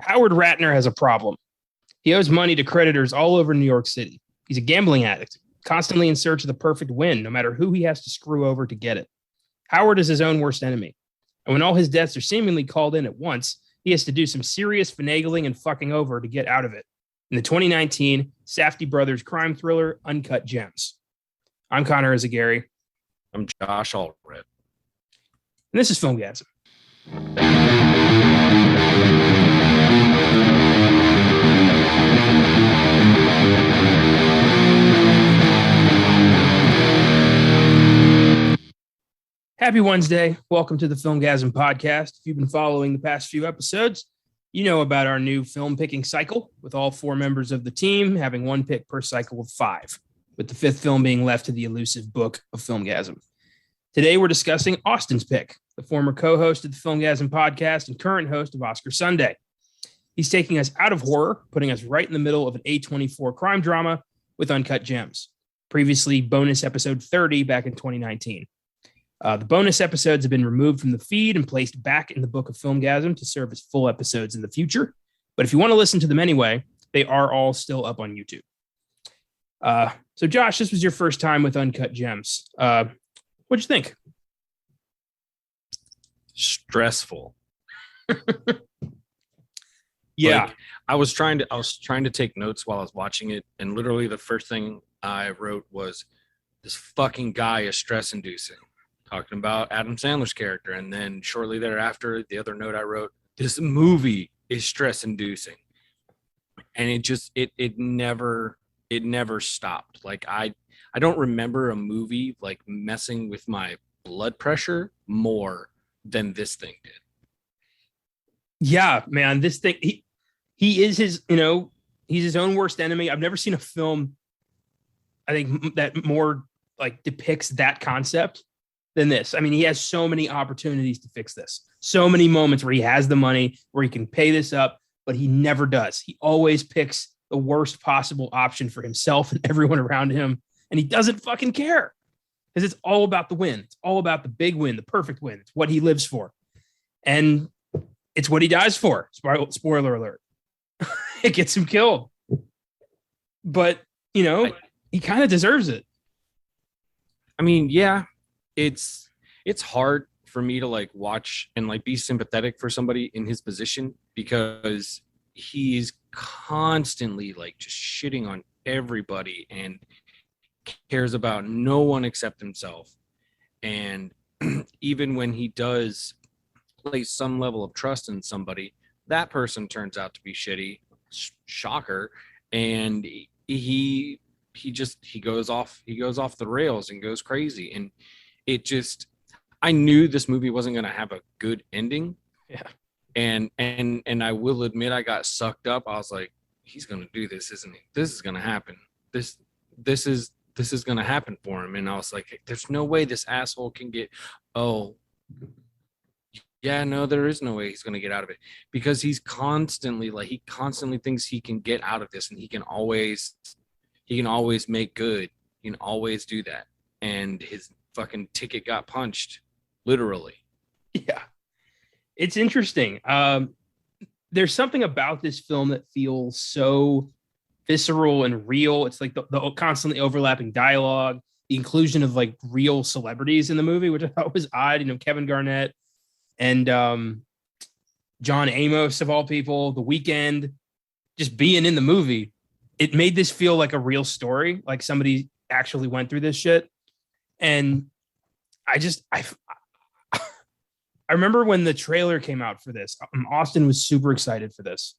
Howard Ratner has a problem. He owes money to creditors all over New York City. He's a gambling addict, constantly in search of the perfect win, no matter who he has to screw over to get it. Howard is his own worst enemy. And when all his debts are seemingly called in at once, he has to do some serious finagling and fucking over to get out of it. In the 2019 Safdie Brothers crime thriller, Uncut Gems. I'm Connor Eyzaguirre. I'm Josh Allred. And this is Filmgazm. Happy Wednesday. Welcome to the Filmgazm podcast. If you've been following the past few episodes, you know about our new film picking cycle, with all four members of the team having one pick per cycle of 5, with the 5th film being left to the elusive book of Filmgazm. Today, we're discussing Austin's pick, the former co-host of the Filmgazm podcast and current host of Oscar Sunday. He's taking us out of horror, putting us right in the middle of an A24 crime drama with Uncut Gems, previously bonus episode 30 back in 2019. The bonus episodes have been removed from the feed and placed back in the book of Filmgazm to serve as full episodes in the future. But if you want to listen to them anyway, they are all still up on YouTube. So Josh, this was your first time with Uncut Gems. What'd you think? Stressful. Yeah. I was trying to take notes while I was watching it, and literally the first thing I wrote was, this fucking guy is stress inducing. Talking about Adam Sandler's character. And then shortly thereafter, the other note I wrote, this movie is stress inducing. And it never stopped. Like I don't remember a movie like messing with my blood pressure more than this thing did. Yeah, man, this thing, he is his, he's his own worst enemy. I've never seen a film, I think, that more like depicts that concept than this. I mean, he has so many opportunities to fix this. So many moments where he has the money, where he can pay this up, but he never does. He always picks the worst possible option for himself and everyone around him. And he doesn't fucking care, because it's all about the win. It's all about the big win, the perfect win. It's what he lives for. And it's what he dies for. Spoiler alert. It gets him killed. But, he kind of deserves it. I mean, yeah. It's hard for me to like watch and like be sympathetic for somebody in his position, because he's constantly like just shitting on everybody and cares about no one except himself. And even when he does place some level of trust in somebody, that person turns out to be shitty. Shocker. And he goes off the rails and goes crazy. And I knew this movie wasn't going to have a good ending. Yeah. And I will admit, I got sucked up. I was like, he's going to do this, isn't he? This is going to happen. This is going to happen for him. And I was like, there's no way this asshole can get, no, there is no way he's going to get out of it, because he constantly thinks he can get out of this, and he can always make good. He can always do that. And his fucking ticket got punched, literally. Yeah, it's interesting. There's something about this film that feels so visceral and real. It's like the constantly overlapping dialogue, the inclusion of like real celebrities in the movie, which I thought was odd. Kevin Garnett and John Amos, of all people, The Weeknd, just being in the movie. It made this feel like a real story, like somebody actually went through this shit. And I remember when the trailer came out for this, Austin was super excited for this.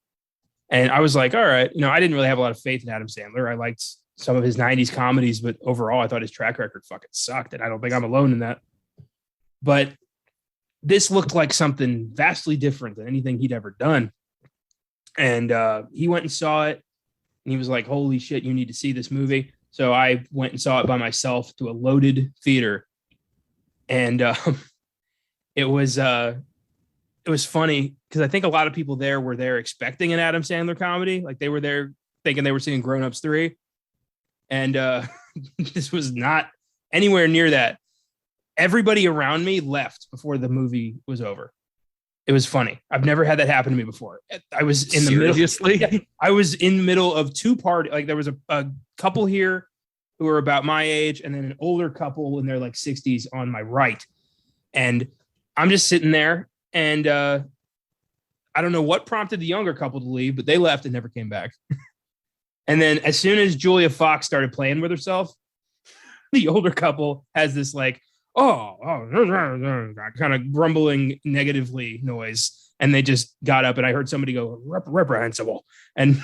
And I was like, all right, I didn't really have a lot of faith in Adam Sandler. I liked some of his 90s comedies, but overall, I thought his track record fucking sucked. And I don't think I'm alone in that. But this looked like something vastly different than anything he'd ever done. And he went and saw it, and he was like, holy shit, you need to see this movie. So I went and saw it by myself to a loaded theater. And it was funny, because I think a lot of people there were there expecting an Adam Sandler comedy. Like, they were there thinking they were seeing Grown Ups 3. And this was not anywhere near that. Everybody around me left before the movie was over. It was funny. I've never had that happen to me before. I was in the Seriously? middle. Yeah, I was in the middle of two parties. Like there was a couple here who were about my age, and then an older couple in their like 60s on my right. And I'm just sitting there, and I don't know what prompted the younger couple to leave, but they left and never came back. And then as soon as Julia Fox started playing with herself, the older couple has this like, kind of grumbling negatively noise. And they just got up, and I heard somebody go, reprehensible. And,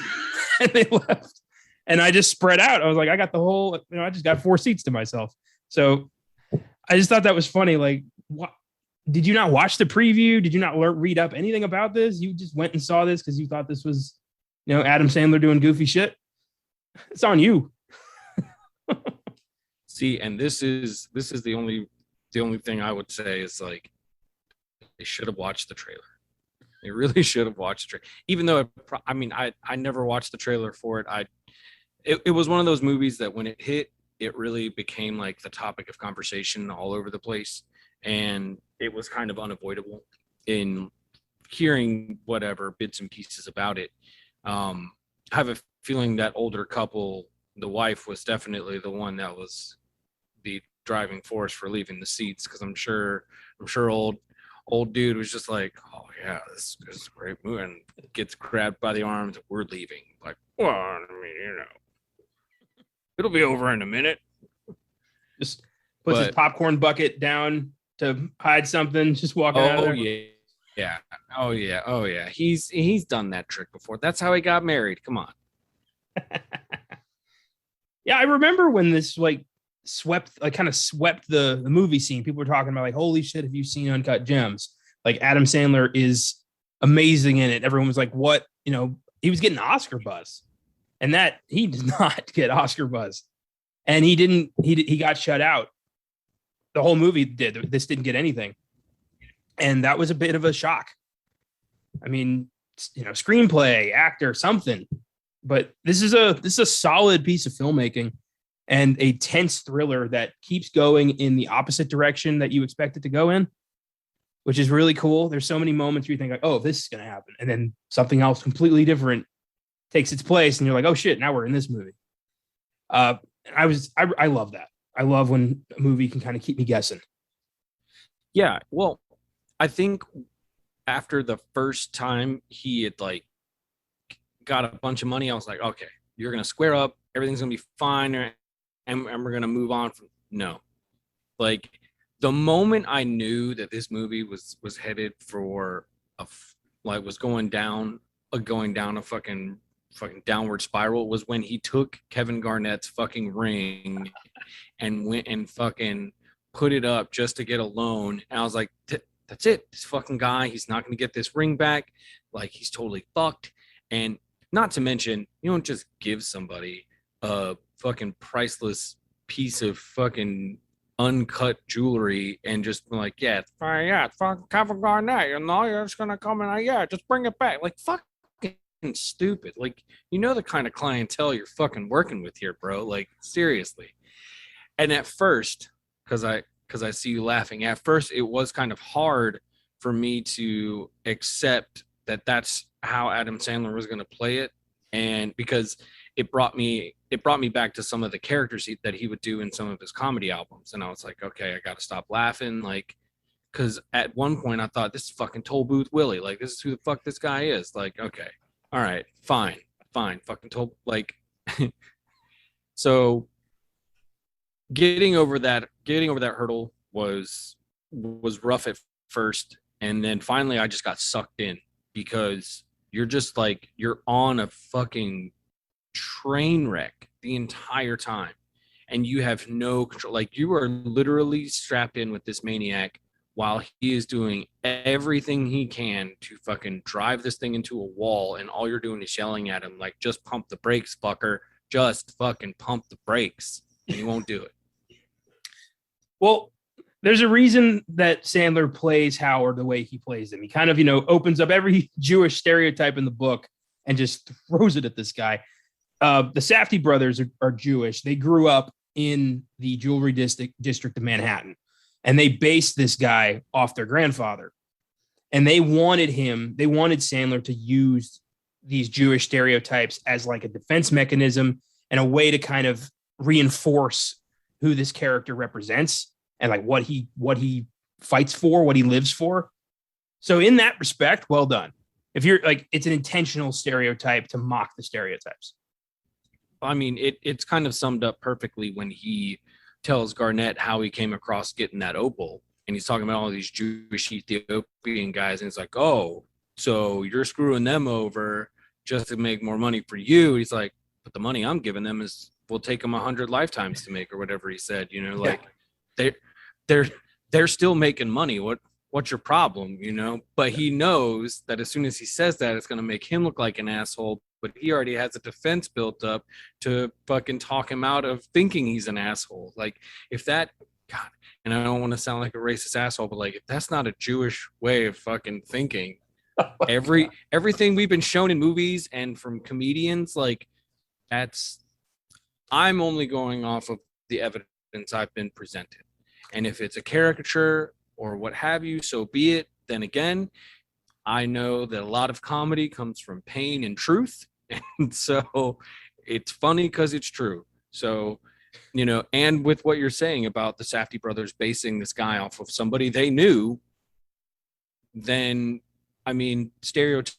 and they left. And I just spread out. I was like, I got the whole, I just got 4 seats to myself. So I just thought that was funny. Like, what? Did you not watch the preview? Did you not read up anything about this? You just went and saw this because you thought this was, Adam Sandler doing goofy shit? It's on you. See, and this is the only thing I would say is like they should have watched the trailer. They really should have watched the trailer. Even though I never watched the trailer for it. It was one of those movies that when it hit, it really became like the topic of conversation all over the place, and it was kind of unavoidable in hearing whatever bits and pieces about it. I have a feeling that older couple, the wife was definitely the one that was the driving force for leaving the seats, because I'm sure old dude was just like, oh yeah, this is a great movie, and gets grabbed by the arms, we're leaving. Like, well, I mean, it'll be over in a minute. Just puts his popcorn bucket down to hide something, just walking out of there. Oh yeah. He's done that trick before. That's how he got married. Come on. Yeah, I remember when this swept the movie scene. People were talking about like, holy shit, have you seen Uncut Gems? Like Adam Sandler is amazing in it. Everyone was like, what? He was getting Oscar buzz, and that he did not get Oscar buzz, and he got shut out. The whole movie did. This didn't get anything, and that was a bit of a shock. I mean, screenplay, actor, something. But this is a solid piece of filmmaking and a tense thriller that keeps going in the opposite direction that you expect it to go in, which is really cool. There's so many moments where you think like, oh, this is going to happen. And then something else completely different takes its place. And you're like, oh shit, now we're in this movie. I love that. I love when a movie can kind of keep me guessing. Yeah. Well, I think after the first time he had got a bunch of money, I was like, okay, you're going to square up. Everything's going to be fine. And we're going to move on from, no. Like the moment I knew that this movie was headed for was going down a fucking downward spiral was when he took Kevin Garnett's fucking ring and went and fucking put it up just to get a loan. And I was like, that's it. This fucking guy, he's not going to get this ring back. Like he's totally fucked. And not to mention, you don't just give somebody a fucking priceless piece of fucking uncut jewelry and just be like, yeah, it's fine, yeah, it's fucking Kevin Garnett, you're just gonna come in, yeah, just bring it back. Like fucking stupid. Like, the kind of clientele you're fucking working with here, bro. Like seriously. And at first, because I see you laughing, at first it was kind of hard for me to accept that that's how Adam Sandler was going to play it, and because it brought me back to some of the characters that he would do in some of his comedy albums, and I was like, okay, I got to stop laughing, like, because at one point I thought this is fucking Toll Booth Willie, like this is who the fuck this guy is, like, okay, all right, fine, fucking Toll, like, so getting over that hurdle was rough at first, and then finally I just got sucked in. Because you're just like, you're on a fucking train wreck the entire time and you have no control. Like you are literally strapped in with this maniac while he is doing everything he can to fucking drive this thing into a wall, and all you're doing is yelling at him like, just pump the brakes, fucker. Just fucking pump the brakes. And he won't do it. Well, there's a reason that Sandler plays Howard the way he plays him. He kind of, opens up every Jewish stereotype in the book and just throws it at this guy. The Safdie brothers are Jewish. They grew up in the jewelry district of Manhattan, and they based this guy off their grandfather. And they wanted Sandler to use these Jewish stereotypes as like a defense mechanism and a way to kind of reinforce who this character represents and like what he fights for, what he lives for. So in that respect, well done. If you're like, it's an intentional stereotype to mock the stereotypes. I mean, it's kind of summed up perfectly when he tells Garnett how he came across getting that opal. And he's talking about all these Jewish Ethiopian guys. And it's like, oh, so you're screwing them over just to make more money for you. He's like, but the money I'm giving them is, we'll take them 100 lifetimes to make, or whatever he said, you know, like they're still making money. What's your problem, you know? But he knows that as soon as he says that, it's going to make him look like an asshole. But he already has a defense built up to fucking talk him out of thinking he's an asshole. Like, if that, God, and I don't want to sound like a racist asshole, but like, if that's not a Jewish way of fucking thinking, everything we've been shown in movies and from comedians, like, I'm only going off of the evidence I've been presented. And if it's a caricature or what have you, so be it. Then again, I know that a lot of comedy comes from pain and truth. And so it's funny because it's true. So, you know, and with what you're saying about the Safdie brothers basing this guy off of somebody they knew, then, I mean, stereotypes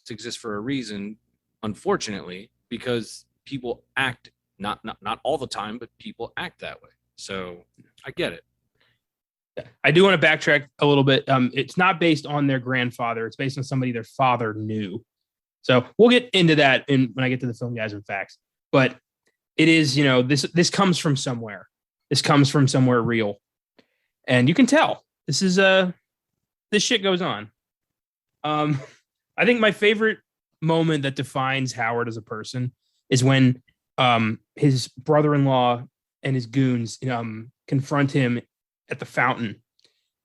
exist for a reason, unfortunately, because people act, not all the time, but people act that way. So I get it. I do want to backtrack a little bit. It's not based on their grandfather. It's based on somebody their father knew. So we'll get into that when I get to the Filmgazm facts. But it is, you know, this comes from somewhere. This comes from somewhere real. And you can tell this shit goes on. I think my favorite moment that defines Howard as a person is when his brother-in-law and his goons confront him at the fountain,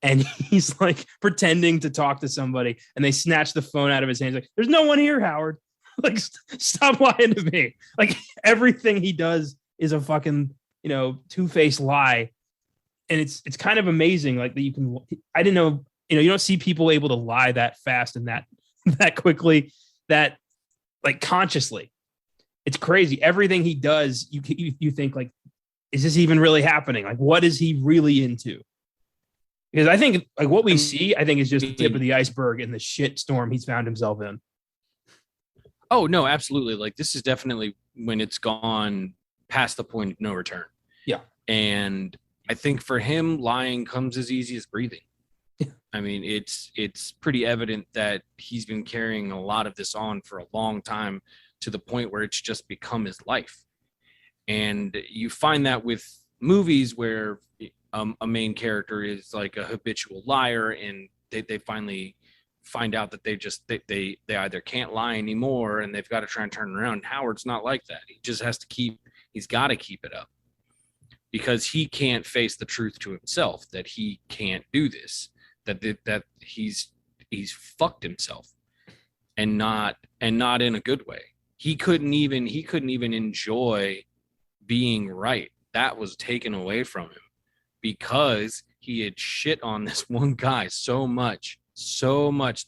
and he's like pretending to talk to somebody, and they snatch the phone out of his hands. Like, there's no one here, Howard. Like, stop lying to me. Like, everything he does is a fucking, you know, two-faced lie. And it's kind of amazing. Like, that you can, I didn't know, you know, you don't see people able to lie that fast and that quickly, that like consciously. It's crazy. Everything he does, you think like, is this even really happening? Like, what is he really into? Because I think like what we see, I think is just the tip of the iceberg in the shit storm he's found himself in. Oh, no, absolutely. Like, this is definitely when it's gone past the point of no return. Yeah. And I think for him, lying comes as easy as breathing. Yeah. I mean, it's pretty evident that he's been carrying a lot of this on for a long time, to the point where it's just become his life. And you find that with movies where a main character is like a habitual liar, and they finally find out that they either can't lie anymore and they've got to try and turn around. Howard's not like that. He just has to he's got to keep it up, because he can't face the truth to himself that he can't do this, that he's fucked himself, and not in a good way. He couldn't even enjoy being right. That was taken away from him because he had shit on this one guy so much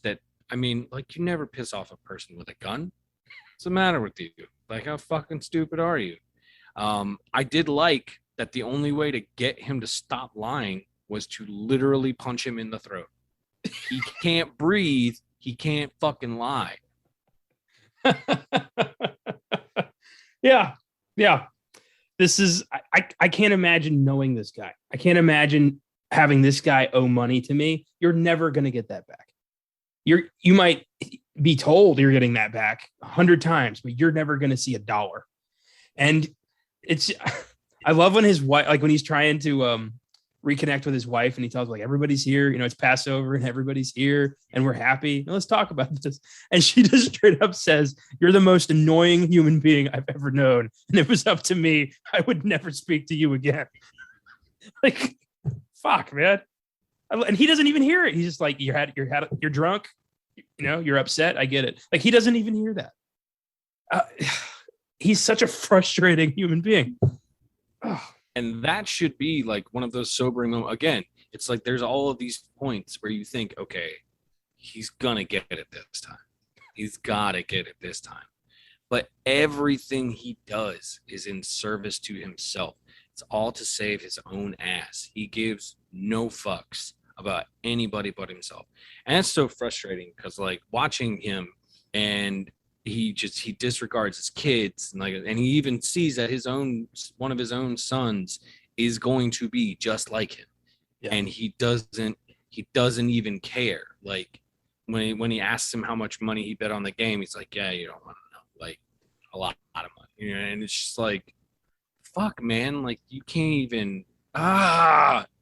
that, I mean, like, you never piss off a person with a gun. What's the matter with you? Like, how fucking stupid are you? I did like that the only way to get him to stop lying was to literally punch him in the throat. He can't breathe. He can't fucking lie. Yeah. This is, I can't imagine knowing this guy. I can't imagine having this guy owe money to me. You're never going to get that back. You might be told you're getting that back 100 times, but you're never going to see $1. And I love when his wife, like when he's trying to reconnect with his wife, and he tells like, everybody's here, you know, it's Passover and everybody's here and we're happy. Now let's talk about this. And she just straight up says, you're the most annoying human being I've ever known. And if it was up to me, I would never speak to you again. Like, fuck, man. And he doesn't even hear it. He's just like, you're drunk, you know, you're upset. I get it. Like, he doesn't even hear that. He's such a frustrating human being. And that should be like one of those sobering moments. Again, It's like there's all of these points where you think, okay, he's gonna get it this time. He's gotta get it this time. But everything he does is in service to himself. It's all to save his own ass. He gives no fucks about anybody but himself. And it's so frustrating because like watching him, and he disregards his kids, and he even sees that one of his own sons is going to be just like him. Yeah. And he doesn't even care. Like when he asks him how much money he bet on the game, he's like, yeah, you don't want to know, like a lot of money, you know. And it's just like, fuck, man, like you can't even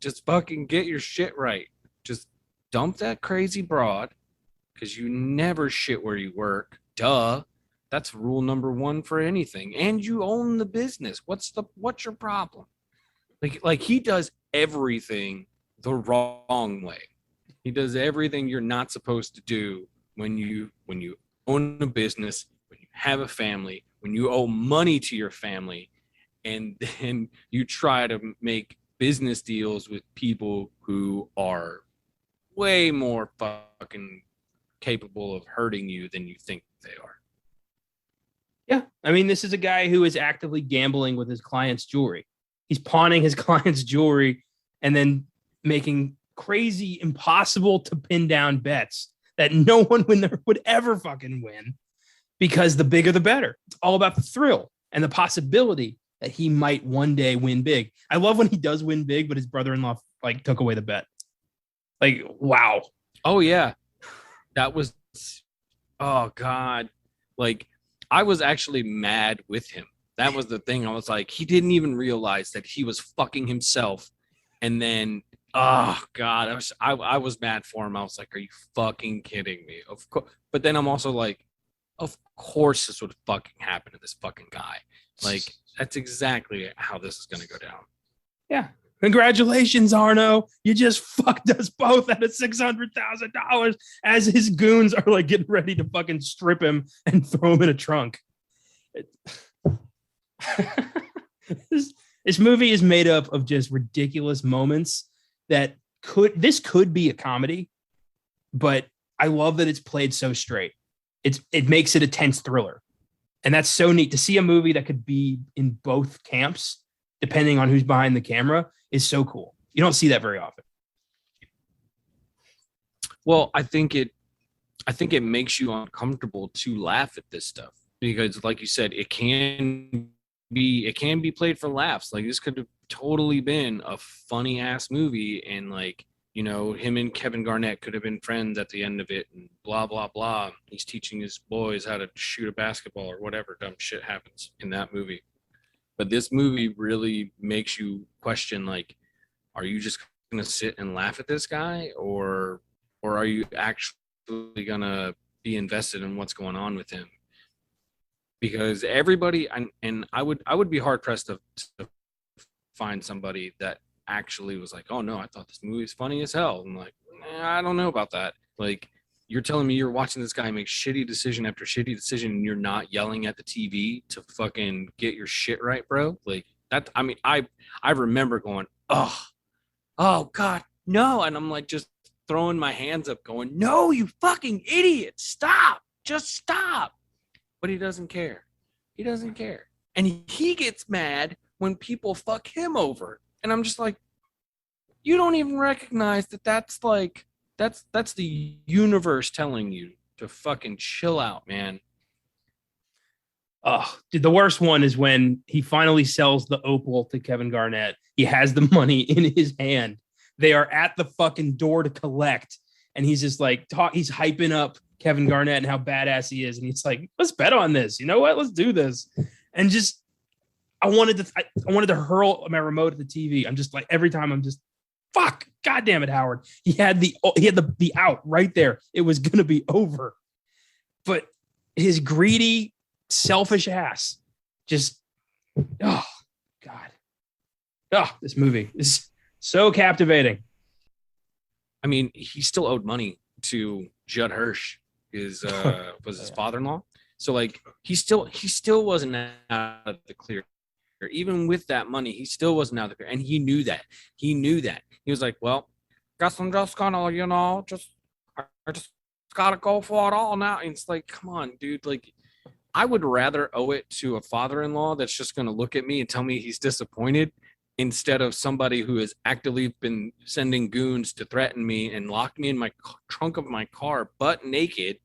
just fucking get your shit right. Just dump that crazy broad, because you never shit where you work. Duh. That's rule number one for anything. And you own the business. What's your problem? Like he does everything the wrong way. He does everything you're not supposed to do when you own a business, when you have a family, when you owe money to your family, and then you try to make business deals with people who are way more fucking capable of hurting you than you think they are. Yeah. I mean, this is a guy who is actively gambling with his client's jewelry. He's pawning his client's jewelry and then making crazy, impossible to pin down bets that no one would ever fucking win, because the bigger the better. It's all about the thrill and the possibility that he might one day win big. I love when he does win big, but his brother-in-law like took away the bet. Like, wow. Oh yeah. That was, oh God. Like, I was actually mad with him. That was the thing. I was like, he didn't even realize that he was fucking himself. And then, oh God, I was mad for him. I was like, are you fucking kidding me? Of course. But then I'm also like, of course this would fucking happen to this fucking guy. Like, that's exactly how this is going to go down. Yeah. Congratulations, Arno. You just fucked us both out of $600,000 as his goons are like getting ready to fucking strip him and throw him in a trunk. This movie is made up of just ridiculous moments that could be a comedy, but I love that it's played so straight. It makes it a tense thriller. And that's so neat to see a movie that could be in both camps, depending on who's behind the camera, is so cool. You don't see that very often. Well, I think it makes you uncomfortable to laugh at this stuff because, like you said, it can be played for laughs. Like, this could have totally been a funny ass movie, and like, you know, him and Kevin Garnett could have been friends at the end of it, and blah blah blah. He's teaching his boys how to shoot a basketball or whatever dumb shit happens in that movie. But this movie really makes you question, like, are you just going to sit and laugh at this guy, or are you actually going to be invested in what's going on with him? Because everybody, and I would be hard pressed to find somebody that actually was like, oh no, I thought this movie was funny as hell. I'm like, I don't know about that. Like, you're telling me you're watching this guy make shitty decision after shitty decision, and you're not yelling at the TV to fucking get your shit right, bro? Like, that, I mean, I remember going, oh God, no. And I'm like, just throwing my hands up going, no, you fucking idiot. Stop. Just stop. But he doesn't care. He doesn't care. And he gets mad when people fuck him over. And I'm just like, you don't even recognize that's the universe telling you to fucking chill out, man. Oh, dude, the worst one is when he finally sells the opal to Kevin Garnett. He has the money in his hand. They are at the fucking door to collect. And he's just like, he's hyping up Kevin Garnett and how badass he is. And he's like, let's bet on this. You know what? Let's do this. And just, I wanted to hurl my remote at the TV. I'm just like, every time I'm just, fuck, God damn it, Howard. He had the out right there. It was going to be over. But his greedy, selfish ass just, oh, God. Oh, this movie is so captivating. I mean, he still owed money to Judd Hirsch, his father-in-law. So like, he still wasn't out of the clear. Even with that money, he still wasn't out of the clear. And he knew that. He was like, well, guess I'm just gonna, I just gotta go for it all now. And it's like, come on, dude. Like, I would rather owe it to a father-in-law that's just gonna look at me and tell me he's disappointed instead of somebody who has actively been sending goons to threaten me and locked me in my trunk of my car butt naked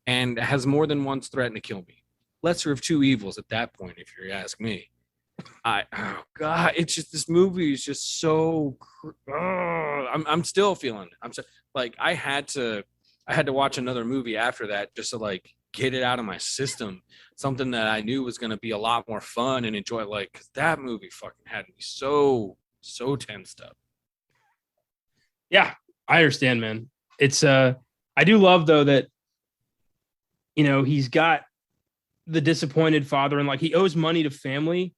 and has more than once threatened to kill me. Lesser of two evils at that point, if you ask me. Oh God, it's just this movie is just so. I'm still feeling it. I'm so, like I had to watch another movie after that just to like get it out of my system. Something that I knew was going to be a lot more fun and enjoy. Like 'cause that movie fucking had me so tensed up. Yeah, I understand, man. It's I do love though that he's got the disappointed father and like he owes money to family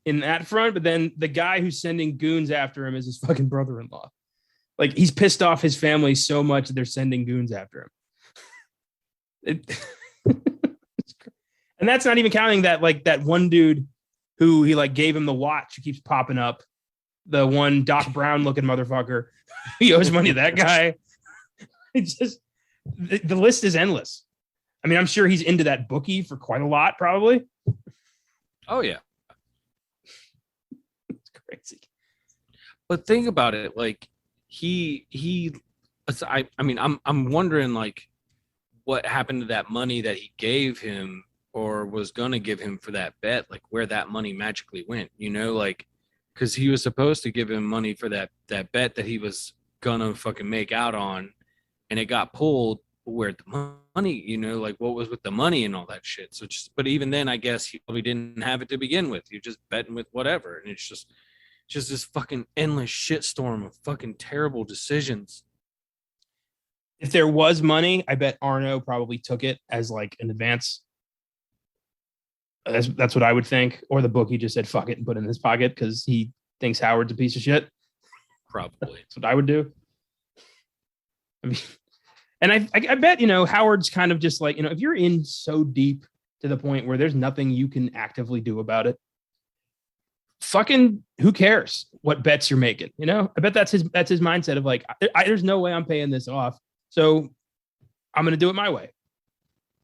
in that front, but then the guy who's sending goons after him is his fucking brother-in-law. Like he's pissed off his family so much that they're sending goons after him. And that's not even counting that like that one dude who he like gave him the watch who keeps popping up, the one Doc Brown looking motherfucker. He owes money to that guy. It's just the list is endless. I mean, I'm sure he's into that bookie for quite a lot, probably. Oh yeah, it's crazy. but think about it. Like I mean, I'm wondering like what happened to that money that he gave him or was gonna give him for that bet, like where that money magically went, like because he was supposed to give him money for that bet that he was gonna fucking make out on, and it got pulled. Where the money, like what was with the money and all that shit. So but even then, I guess he probably didn't have it to begin with. You're just betting with whatever, and it's just this fucking endless shitstorm of fucking terrible decisions. If there was money, I bet Arno probably took it as like an advance. That's what I would think. Or the bookie just said fuck it and put it in his pocket because he thinks Howard's a piece of shit. Probably. That's what I would do. I mean, and I bet, Howard's kind of just like, if you're in so deep to the point where there's nothing you can actively do about it, fucking who cares what bets you're making? I bet that's his mindset of like, there's no way I'm paying this off. So I'm going to do it my way.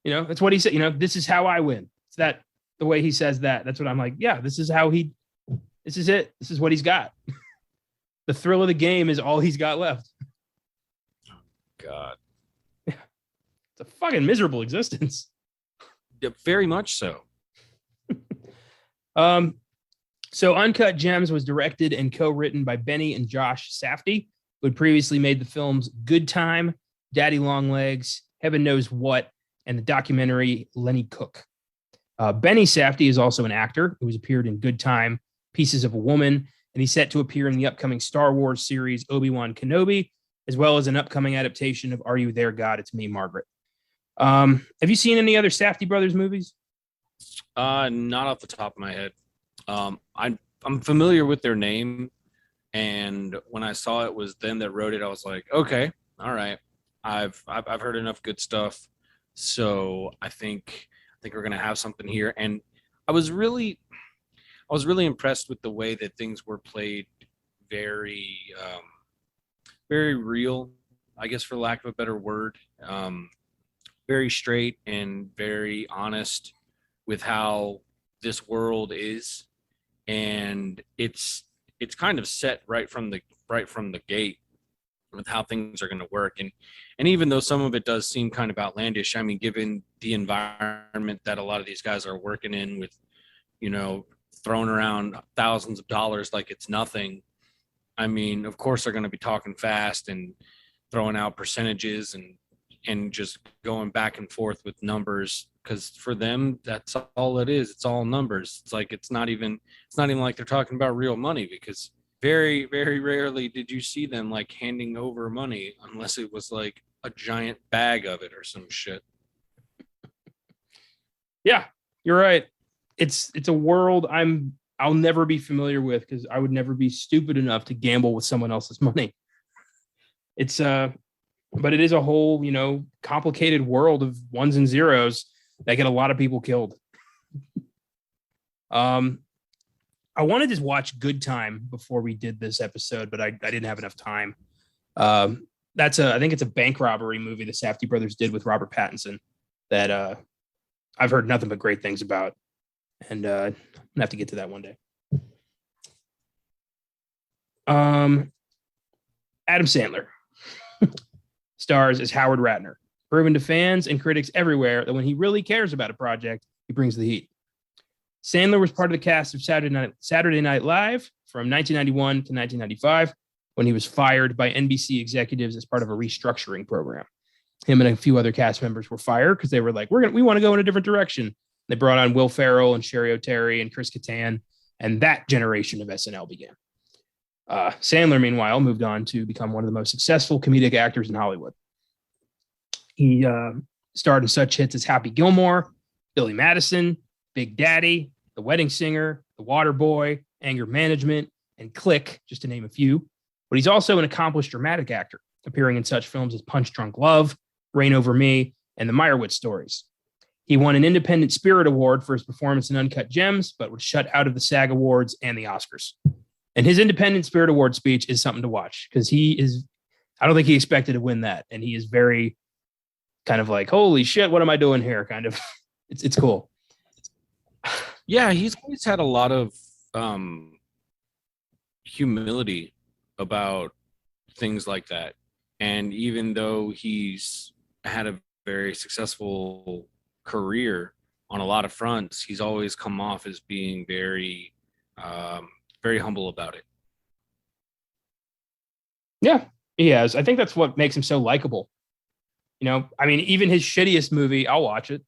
That's what he said. This is how I win. It's that the way he says that. That's what I'm like. Yeah, this is it. This is what he's got. The thrill of the game is all he's got left. God. It's a fucking miserable existence. Yeah, very much so. So Uncut Gems was directed and co-written by Benny and Josh Safdie, who had previously made the films Good Time, Daddy Long Legs, Heaven Knows What, and the documentary Lenny Cook. Benny Safdie is also an actor who has appeared in Good Time, Pieces of a Woman, and he's set to appear in the upcoming Star Wars series Obi-Wan Kenobi, as well as an upcoming adaptation of Are You There, God? It's Me, Margaret. Have you seen any other Safdie brothers movies? Not off the top of my head. I'm familiar with their name, and when I saw it was them that wrote it, I was like, okay, all right. I've heard enough good stuff, so I think we're gonna have something here. And I was really impressed with the way that things were played, very very real, I guess, for lack of a better word. Very straight and very honest with how this world is, and it's kind of set right from the gate with how things are going to work. And even though some of it does seem kind of outlandish, I mean, given the environment that a lot of these guys are working in with, throwing around thousands of dollars like it's nothing. I mean, of course they're going to be talking fast and throwing out percentages and just going back and forth with numbers, because for them that's all it is. It's all numbers. It's like it's not even like they're talking about real money, because very, very rarely did you see them like handing over money unless it was like a giant bag of it or some shit. Yeah, you're right. It's a world I'll never be familiar with, because I would never be stupid enough to gamble with someone else's money. It's but it is a whole, complicated world of ones and zeros that get a lot of people killed. I wanted to watch Good Time before we did this episode, but I didn't have enough time. I think it's a bank robbery movie the Safdie brothers did with Robert Pattinson that I've heard nothing but great things about, and I'm gonna have to get to that one day. Adam Sandler stars as Howard Ratner, proven to fans and critics everywhere that when he really cares about a project, he brings the heat. Sandler was part of the cast of Saturday Night Live from 1991 to 1995 when he was fired by NBC executives as part of a restructuring program. Him and a few other cast members were fired because they were like, we want to go in a different direction. They brought on Will Ferrell and Sherry O'Terry and Chris Kattan, and that generation of SNL began. Sandler, meanwhile, moved on to become one of the most successful comedic actors in Hollywood. He starred in such hits as Happy Gilmore, Billy Madison, Big Daddy, The Wedding Singer, The Water Boy, Anger Management, and Click, just to name a few. But he's also an accomplished dramatic actor, appearing in such films as Punch Drunk Love, Reign Over Me, and The Meyerowitz Stories. He won an Independent Spirit Award for his performance in Uncut Gems, but was shut out of the SAG Awards and the Oscars. And his Independent Spirit Award speech is something to watch because I don't think he expected to win that. And he is very kind of like, holy shit, what am I doing here? Kind of, it's cool. Yeah, he's always had a lot of humility about things like that. And even though he's had a very successful career on a lot of fronts, he's always come off as being very, very humble about it. Yeah, he has. I think that's what makes him so likable. You know, I mean, even his shittiest movie, I'll watch it.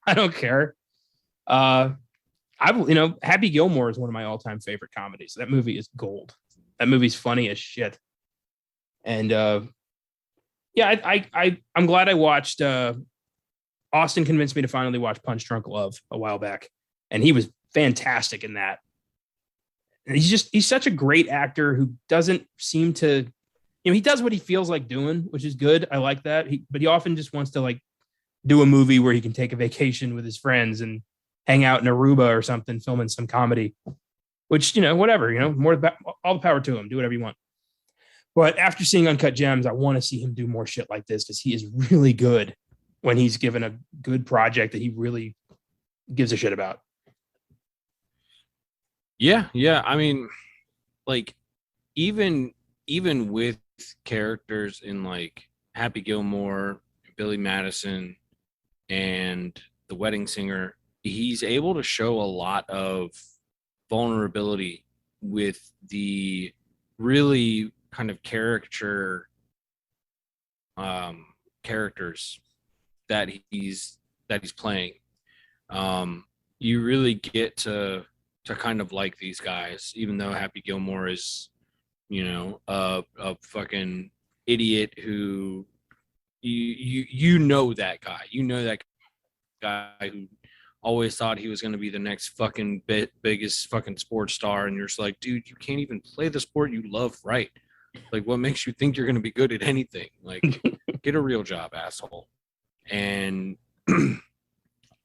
I don't care. Happy Gilmore is one of my all-time favorite comedies. That movie is gold. That movie's funny as shit. And I'm glad I watched. Austin convinced me to finally watch Punch Drunk Love a while back, and he was fantastic in that. And he's such a great actor who doesn't seem to, he does what he feels like doing, which is good. I like that. But he often just wants to like do a movie where he can take a vacation with his friends and hang out in Aruba or something, filming some comedy, which, whatever, all the power to him. Do whatever you want. But after seeing Uncut Gems, I want to see him do more shit like this because he is really good when he's given a good project that he really gives a shit about. Yeah. I mean, like, even with characters in like Happy Gilmore, Billy Madison, and The Wedding Singer, he's able to show a lot of vulnerability with the really kind of caricature characters that he's playing. You really get to kind of like these guys, even though Happy Gilmore is, a fucking idiot who that guy. That guy who always thought he was going to be the next fucking biggest fucking sports star, and you're just like, dude, you can't even play the sport you love, right? Like, what makes you think you're going to be good at anything? Like, get a real job, asshole. And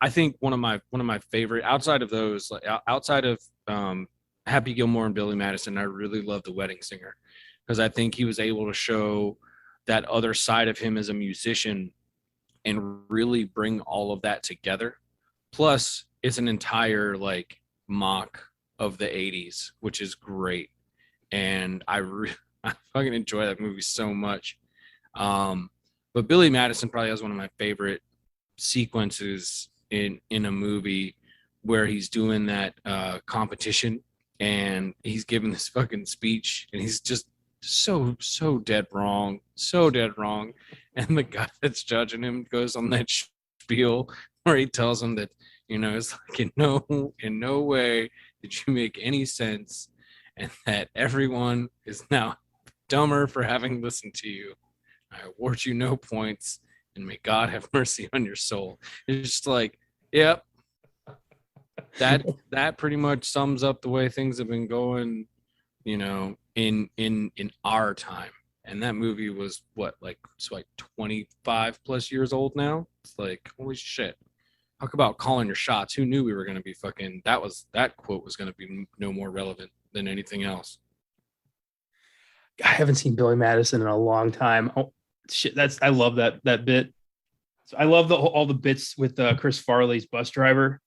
I think one of my favorite outside of those, outside of Happy Gilmore and Billy Madison, I really love The Wedding Singer because I think he was able to show that other side of him as a musician and really bring all of that together. Plus, it's an entire like mock of the 80s, which is great. And I fucking enjoy that movie so much. But Billy Madison probably has one of my favorite sequences in a movie where he's doing that competition and he's giving this fucking speech and he's just so dead wrong. And the guy that's judging him goes on that spiel where he tells him that, it's like in no way did you make any sense and that everyone is now dumber for having listened to you. I award you no points and may God have mercy on your soul. It's just like, yep. That pretty much sums up the way things have been going, in our time. And that movie was it's like 25 plus years old now. It's like, holy shit. Talk about calling your shots. Who knew we were going to be fucking, that quote was going to be no more relevant than anything else. I haven't seen Billy Madison in a long time. Oh shit, I love that bit. So I love all the bits with Chris Farley's bus driver.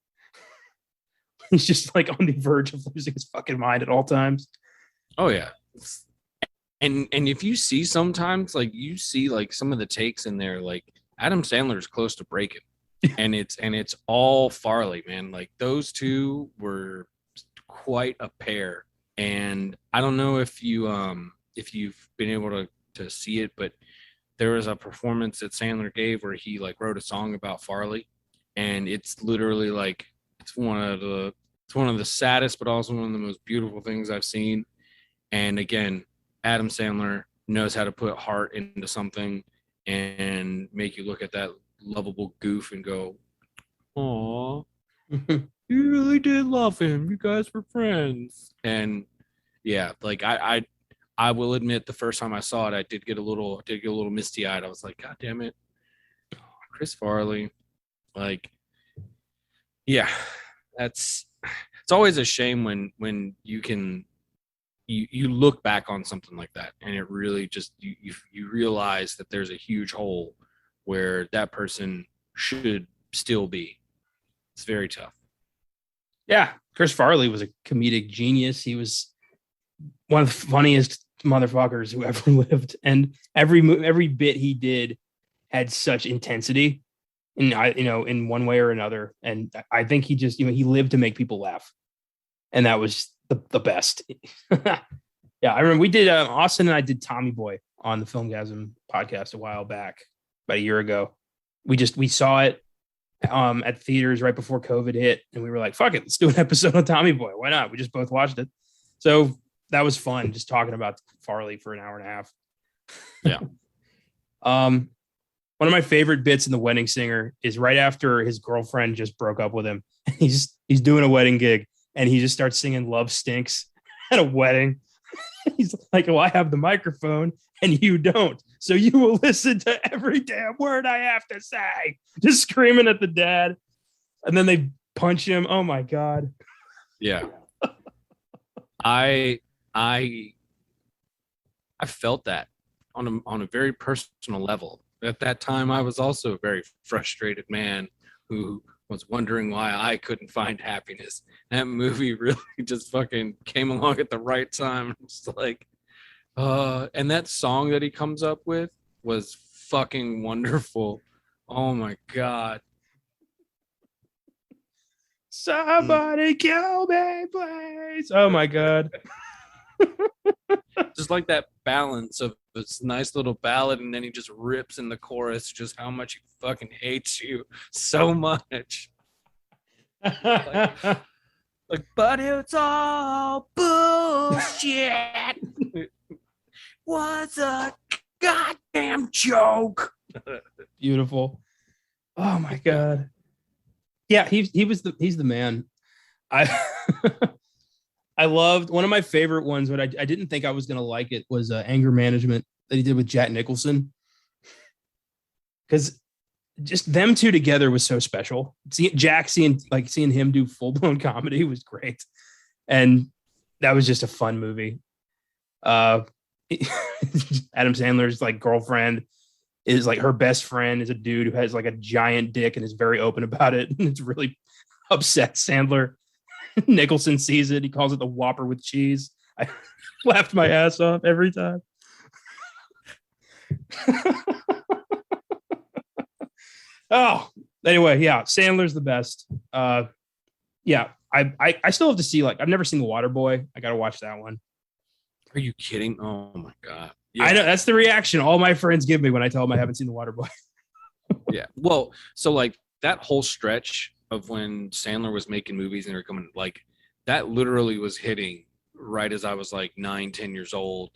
He's just like on the verge of losing his fucking mind at all times. Oh yeah. And if you see sometimes like you see like some of the takes in there, like Adam Sandler is close to breaking. and it's all Farley, man. Like those two were quite a pair. And I don't know if you've been able to see it, but there was a performance that Sandler gave where he like wrote a song about Farley, and it's literally like it's one of the saddest but also one of the most beautiful things I've seen. And again, Adam Sandler knows how to put heart into something and make you look at that lovable goof and go, "Aw, you really did love him. You guys were friends." And yeah, like I will admit, the first time I saw it, I did get a little misty eyed. I was like, "God damn it, Chris Farley!" Like, yeah, it's always a shame when you look back on something like that and it really just you realize that there's a huge hole where that person should still be. It's very tough. Yeah, Chris Farley was a comedic genius. He was one of the funniest motherfuckers who ever lived, and every bit he did had such intensity, in one way or another. And I think he just he lived to make people laugh, and that was the best. Yeah, I remember we did Austin and I did Tommy Boy on the Filmgazm podcast a while back, about a year ago. We saw it at theaters right before COVID hit, and we were like, "Fuck it, let's do an episode on Tommy Boy. Why not?" We just both watched it, so that was fun. Just talking about Farley for an hour and a half. Yeah. One of my favorite bits in The Wedding Singer is right after his girlfriend just broke up with him. He's doing a wedding gig, and he just starts singing "Love Stinks" at a wedding. He's like, "Well, I have the microphone and you don't, so you will listen to every damn word I have to say." Just screaming at the dad, and then they punch him. Oh my god. Yeah. I felt that on a very personal level. At that time, I was also a very frustrated man who was wondering why I couldn't find happiness. That movie really just fucking came along at the right time. It's like, and that song that he comes up with was fucking wonderful. Oh my god. Somebody kill me, please. Oh my god. Just like that balance of this nice little ballad, and then he just rips in the chorus just how much he fucking hates you so much. like, but it's all bullshit. Was a goddamn joke. Beautiful. Oh my god. Yeah, he's the man. I loved one of my favorite ones, but I didn't think I was gonna like it, was Anger Management that he did with Jack Nicholson. Because just them two together was so special. Seeing him do full-blown comedy was great. And that was just a fun movie. Adam Sandler's like girlfriend is like her best friend is a dude who has like a giant dick and is very open about it. And it's really upset Sandler. Nicholson sees it. He calls it the Whopper with cheese. I laughed my ass off every time. Oh, anyway, yeah, Sandler's the best. Yeah, I still have to see, like, I've never seen The Waterboy. I got to watch that one. Are you kidding? Oh my god. Yeah. I know that's the reaction all my friends give me when I tell them I haven't seen The Waterboy. Yeah. Well, so like that whole stretch of when Sandler was making movies and they were coming, like that literally was hitting right as I was like 9-10 years old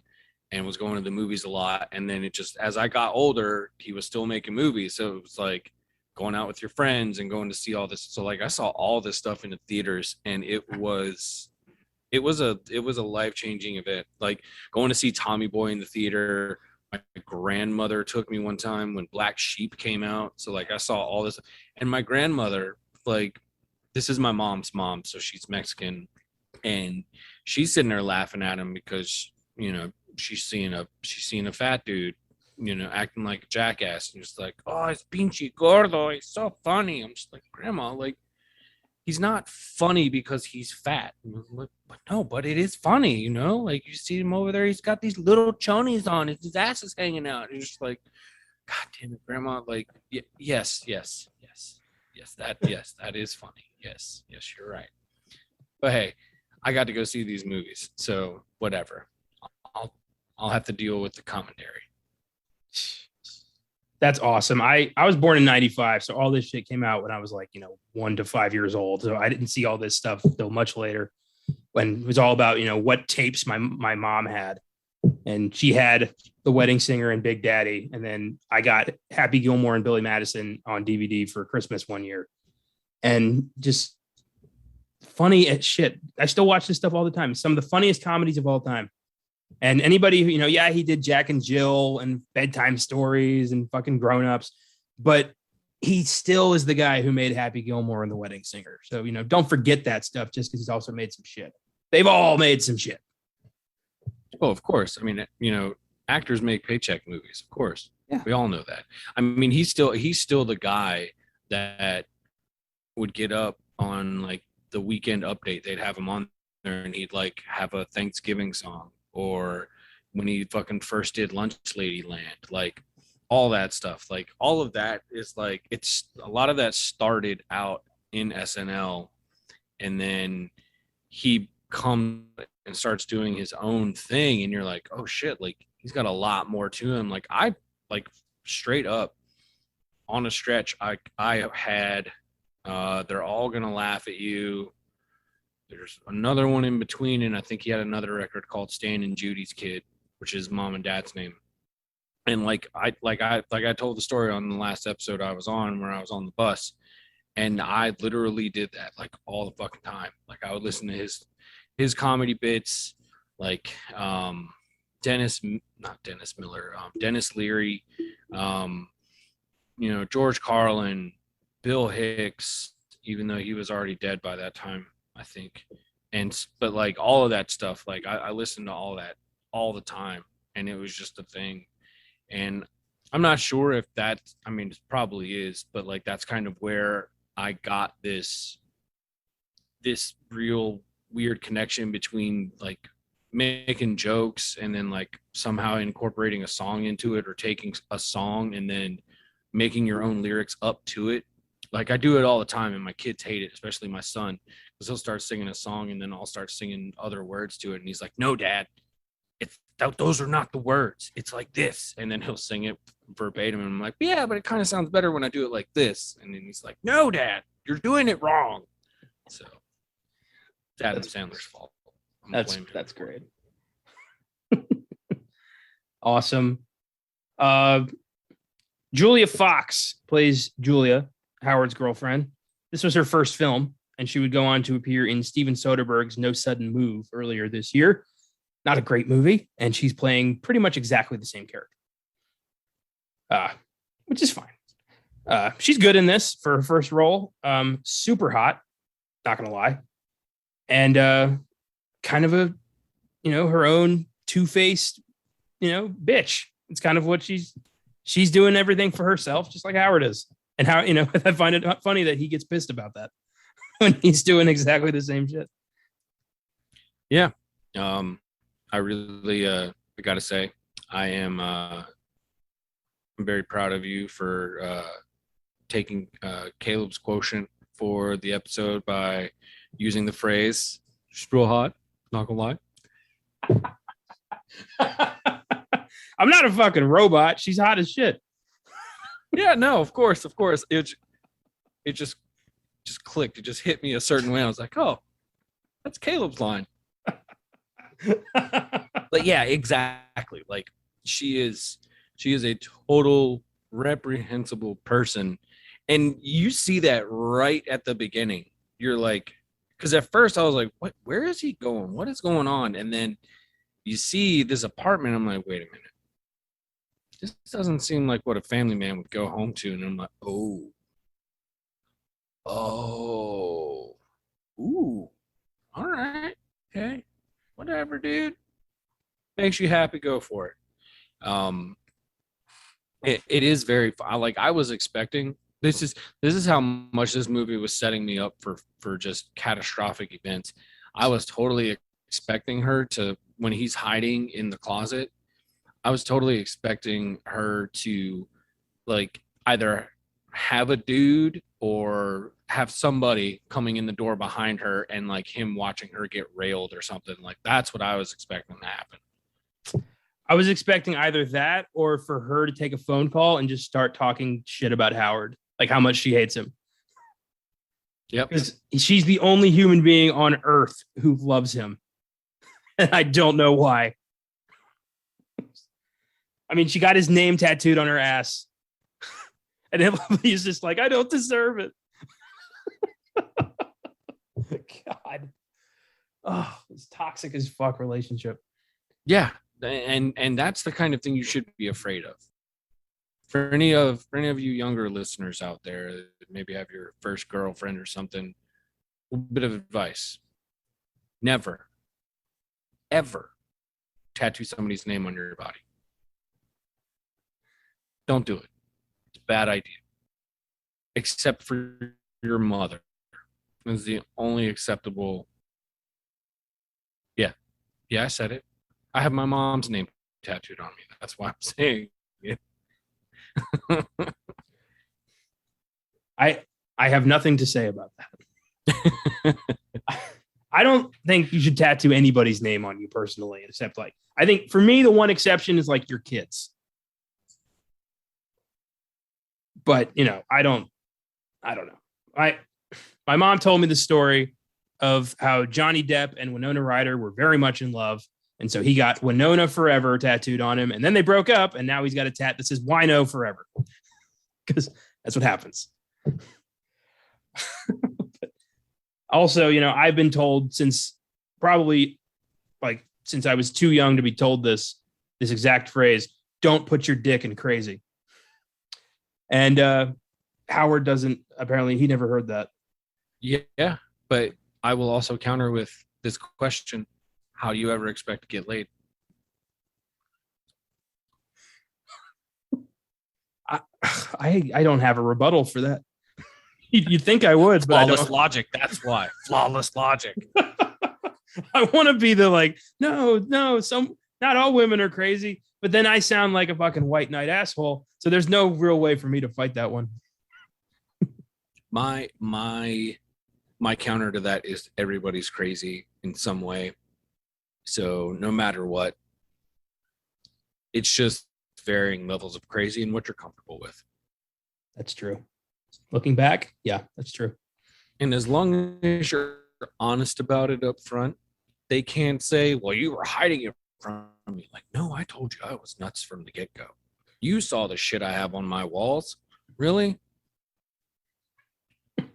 and was going to the movies a lot. And then it just, as I got older, he was still making movies. So it was like going out with your friends and going to see all this. So like I saw all this stuff in the theaters, and it was a life-changing event. Like going to see Tommy Boy in the theater. My grandmother took me one time when Black Sheep came out. So like I saw all this, and my grandmother, like, this is my mom's mom, so she's Mexican, and she's sitting there laughing at him because, you know, she's seeing a fat dude, acting like a jackass, and just like, oh, it's pinche gordo, he's so funny. I'm just like, Grandma, like, he's not funny because he's fat. But no, but it is funny, like you see him over there, he's got these little chonies on, his ass is hanging out. And you're just like, God damn it, Grandma. Like, yes, that is funny. Yes, you're right. But hey, I got to go see these movies, so whatever. I'll have to deal with the commentary. That's awesome. I was born in 95, so all this shit came out when I was like, 1 to 5 years old. So I didn't see all this stuff till much later, when it was all about, what tapes my mom had. And she had The Wedding Singer and Big Daddy. And then I got Happy Gilmore and Billy Madison on DVD for Christmas one year. And just funny as shit. I still watch this stuff all the time. Some of the funniest comedies of all time. And anybody who, he did Jack and Jill and Bedtime Stories and fucking Grown Ups, but he still is the guy who made Happy Gilmore and The Wedding Singer. So, don't forget that stuff just because he's also made some shit. They've all made some shit. Oh, of course. I mean, actors make paycheck movies, of course. Yeah. We all know that. I mean, he's still the guy that would get up on like the Weekend Update. They'd have him on there and he'd like have a Thanksgiving song, or when he fucking first did Lunch Lady Land, like all that stuff. Like all of that is like, it's a lot of that started out in SNL, and then he comes and starts doing his own thing, and you're like, oh shit, like he's got a lot more to him. Like I like straight up on a stretch, I had They're All Gonna Laugh at You. There's another one in between, and I think he had another record called Stan and Judy's Kid, which is mom and dad's name. And like I told the story on the last episode I was on, where I was on the bus, and I literally did that like all the fucking time. Like I would listen to his comedy bits, like Dennis Leary, George Carlin, Bill Hicks, even though he was already dead by that time, I think. But like all of that stuff, like I listened to all that all the time, and it was just a thing. And I'm not sure if that, I mean, it probably is, but like that's kind of where I got this real weird connection between like making jokes and then like somehow incorporating a song into it, or taking a song and then making your own lyrics up to it. Like I do it all the time, and my kids hate it, especially my son, because he'll start singing a song and then I'll start singing other words to it, and he's like, no dad, those are not the words, it's like this. And then he'll sing it verbatim, and I'm like, yeah, but it kind of sounds better when I do it like this. And then he's like, no dad, you're doing it wrong. So it's Adam Sandler's fault. That's great. Awesome. Julia Fox plays Julia, Howard's girlfriend. This was her first film, and she would go on to appear in Steven Soderbergh's No Sudden Move earlier this year. Not a great movie, and she's playing pretty much exactly the same character, which is fine. She's good in this for her first role. Super hot, not gonna lie, and kind of a, her own two-faced, bitch. It's kind of what she's doing everything for herself, just like Howard is. And how, I find it funny that he gets pissed about that when he's doing exactly the same shit. Yeah. I really got to say, I'm very proud of you for taking Caleb's quotient for the episode by using the phrase, she's real hot, not gonna lie. I'm not a fucking robot. She's hot as shit. Yeah, no, of course. It just clicked. It just hit me a certain way. I was like, oh, that's Caleb's line. But yeah, exactly. Like she is a total reprehensible person. And you see that right at the beginning. You're like, because at first I was like, what, where is he going? What is going on? And then you see this apartment. I'm like, wait a minute. This doesn't seem like what a family man would go home to. And I'm like, oh, ooh, all right, okay, whatever, dude. makes you happy, go for it. It is very like I was expecting. This is how much this movie was setting me up for just catastrophic events. I was totally expecting her to, when he's hiding in the closet, I was totally expecting her to like either have a dude or have somebody coming in the door behind her and like him watching her get railed or something. Like that's what I was expecting to happen. I was expecting either that or for her to take a phone call and just start talking shit about Howard, like how much she hates him. Yep. Because she's the only human being on earth who loves him. And I don't know why. I mean, she got his name tattooed on her ass. And he's just like, I don't deserve it. God. Oh, it's toxic as fuck relationship. Yeah. And that's the kind of thing you should be afraid of. For any of you younger listeners out there that maybe have your first girlfriend or something, a bit of advice. Never, ever tattoo somebody's name on your body. Don't do it. It's a bad idea. Except for your mother. It's the only acceptable. Yeah, I said it. I have my mom's name tattooed on me. That's why I'm saying it. I have nothing to say about that. I don't think you should tattoo anybody's name on you personally, except like, I think for me, the one exception is like your kids. But, you know, I don't know. My mom told me the story of how Johnny Depp and Winona Ryder were very much in love. And so he got Winona Forever tattooed on him. And then they broke up. And now he's got a tat that says Wino Forever. Because that's what happens. Also, you know, I've been told since I was too young to be told this exact phrase, don't put your dick in crazy. And Howard doesn't, apparently he never heard that. Yeah, but I will also counter with this question. How do you ever expect to get laid? I don't have a rebuttal for that. You'd think I would, but flawless logic. That's why. Flawless logic. I want to be the like, no, not all women are crazy, but then I sound like a fucking white knight asshole. So there's no real way for me to fight that one. My counter to that is everybody's crazy in some way. So no matter what, it's just varying levels of crazy and what you're comfortable with. That's true. Looking back, yeah, that's true. And as long as you're honest about it up front, they can't say, well, you were hiding it from me. Like, no, I told you I was nuts from the get-go. You saw the shit I have on my walls. Really?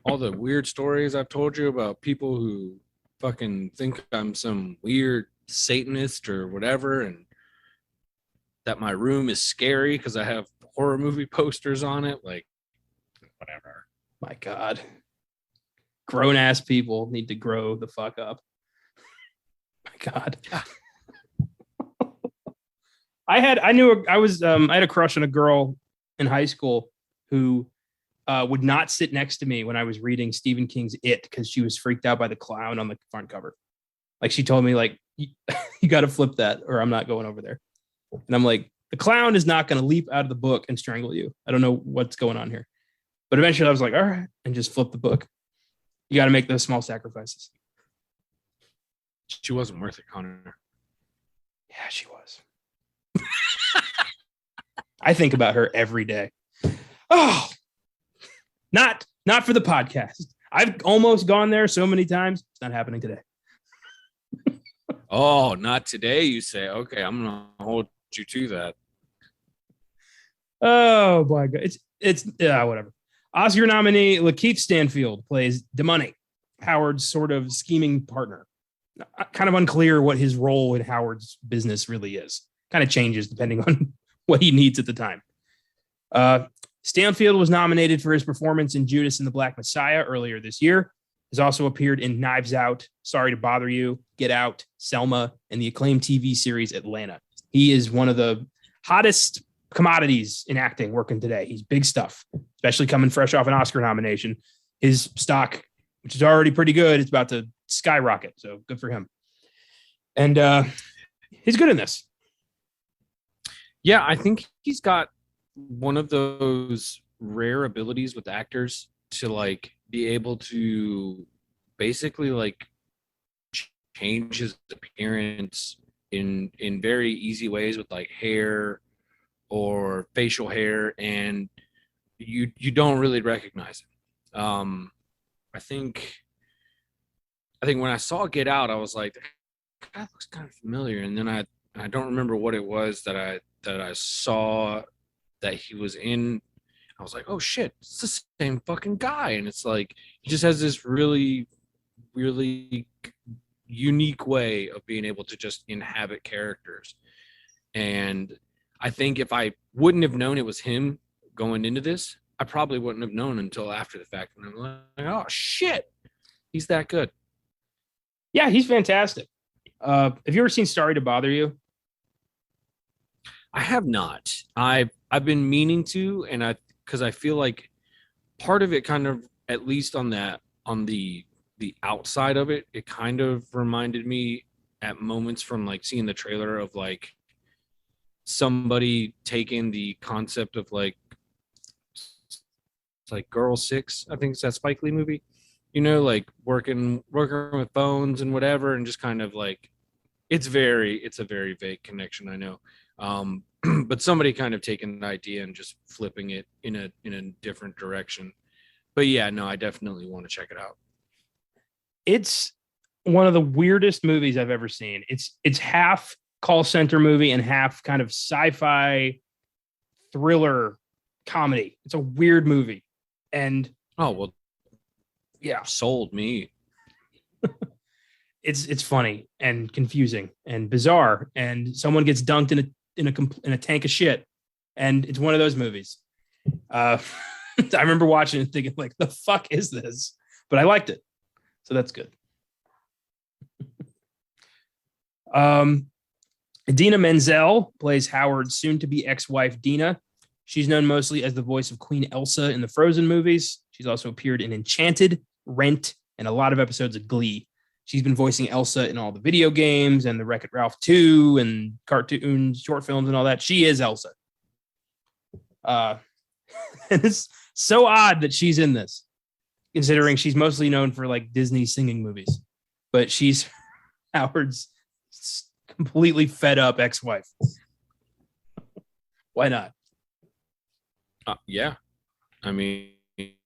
All the weird stories I've told you about people who fucking think I'm some weird Satanist or whatever, and that my room is scary because I have horror movie posters on it. Like, whatever. My God. Grown ass people need to grow the fuck up. My God. I had a crush on a girl in high school who would not sit next to me when I was reading Stephen King's It because she was freaked out by the clown on the front cover. Like she told me, like, you got to flip that or I'm not going over there. And I'm like, the clown is not going to leap out of the book and strangle you. I don't know what's going on here. But eventually I was like, all right, and just flip the book. You got to make those small sacrifices. She wasn't worth it, Connor. Yeah, she was. I think about her every day. Oh, not for the podcast. I've almost gone there so many times. It's not happening today. Oh, not today, you say. Okay, I'm going to hold you to that. Oh, my God. It's whatever. Oscar nominee Lakeith Stanfield plays DeMoney, Howard's sort of scheming partner. Kind of unclear what his role in Howard's business really is. Kind of changes depending on what he needs at the time. Stanfield was nominated for his performance in Judas and the Black Messiah earlier this year. Has also appeared in Knives Out, Sorry to Bother You, Get Out, Selma, and the acclaimed TV series Atlanta. He is one of the hottest commodities in acting working today. He's big stuff, especially coming fresh off an Oscar nomination. His stock, which is already pretty good, it's about to skyrocket. So good for him. And he's good in this. Yeah, I think he's got one of those rare abilities with actors to like be able to basically like change his appearance in very easy ways with like hair or facial hair, and you don't really recognize it. I think when I saw Get Out, I was like, that looks kind of familiar, and then I don't remember what it was that I saw that he was in. I was like, oh shit, it's the same fucking guy. And it's like, he just has this really, really unique way of being able to just inhabit characters. And I think if I wouldn't have known it was him going into this, I probably wouldn't have known until after the fact. And I'm like, oh shit, he's that good. Yeah, he's fantastic. Have you ever seen Sorry to Bother You? I have not. I've been meaning to, and because I feel like part of it kind of, at least on the outside of it, it kind of reminded me at moments from like seeing the trailer of like somebody taking the concept of like, it's like Girl 6, I think it's that Spike Lee movie, you know, like working with phones and whatever, and just kind of like, it's a very vague connection, I know. But somebody kind of taking an idea and just flipping it in a different direction. But yeah, no, I definitely want to check it out. It's one of the weirdest movies I've ever seen. It's half call center movie and half kind of sci-fi thriller comedy. It's a weird movie. And oh, well, yeah, sold me. It's funny and confusing and bizarre, and someone gets dunked in a tank of shit, and it's one of those movies. I remember watching and thinking, like, the fuck is this? But I liked it, so that's good. Idina Menzel plays Howard's soon-to-be ex-wife, Dina. She's known mostly as the voice of Queen Elsa in the Frozen movies. She's also appeared in Enchanted, Rent, and a lot of episodes of Glee. She's been voicing Elsa in all the video games and the Wreck-It Ralph 2 and cartoons, short films, and all that. She is Elsa. And it's so odd that she's in this, considering she's mostly known for like Disney singing movies. But she's Howard's completely fed up ex-wife. Why not? Yeah. I mean,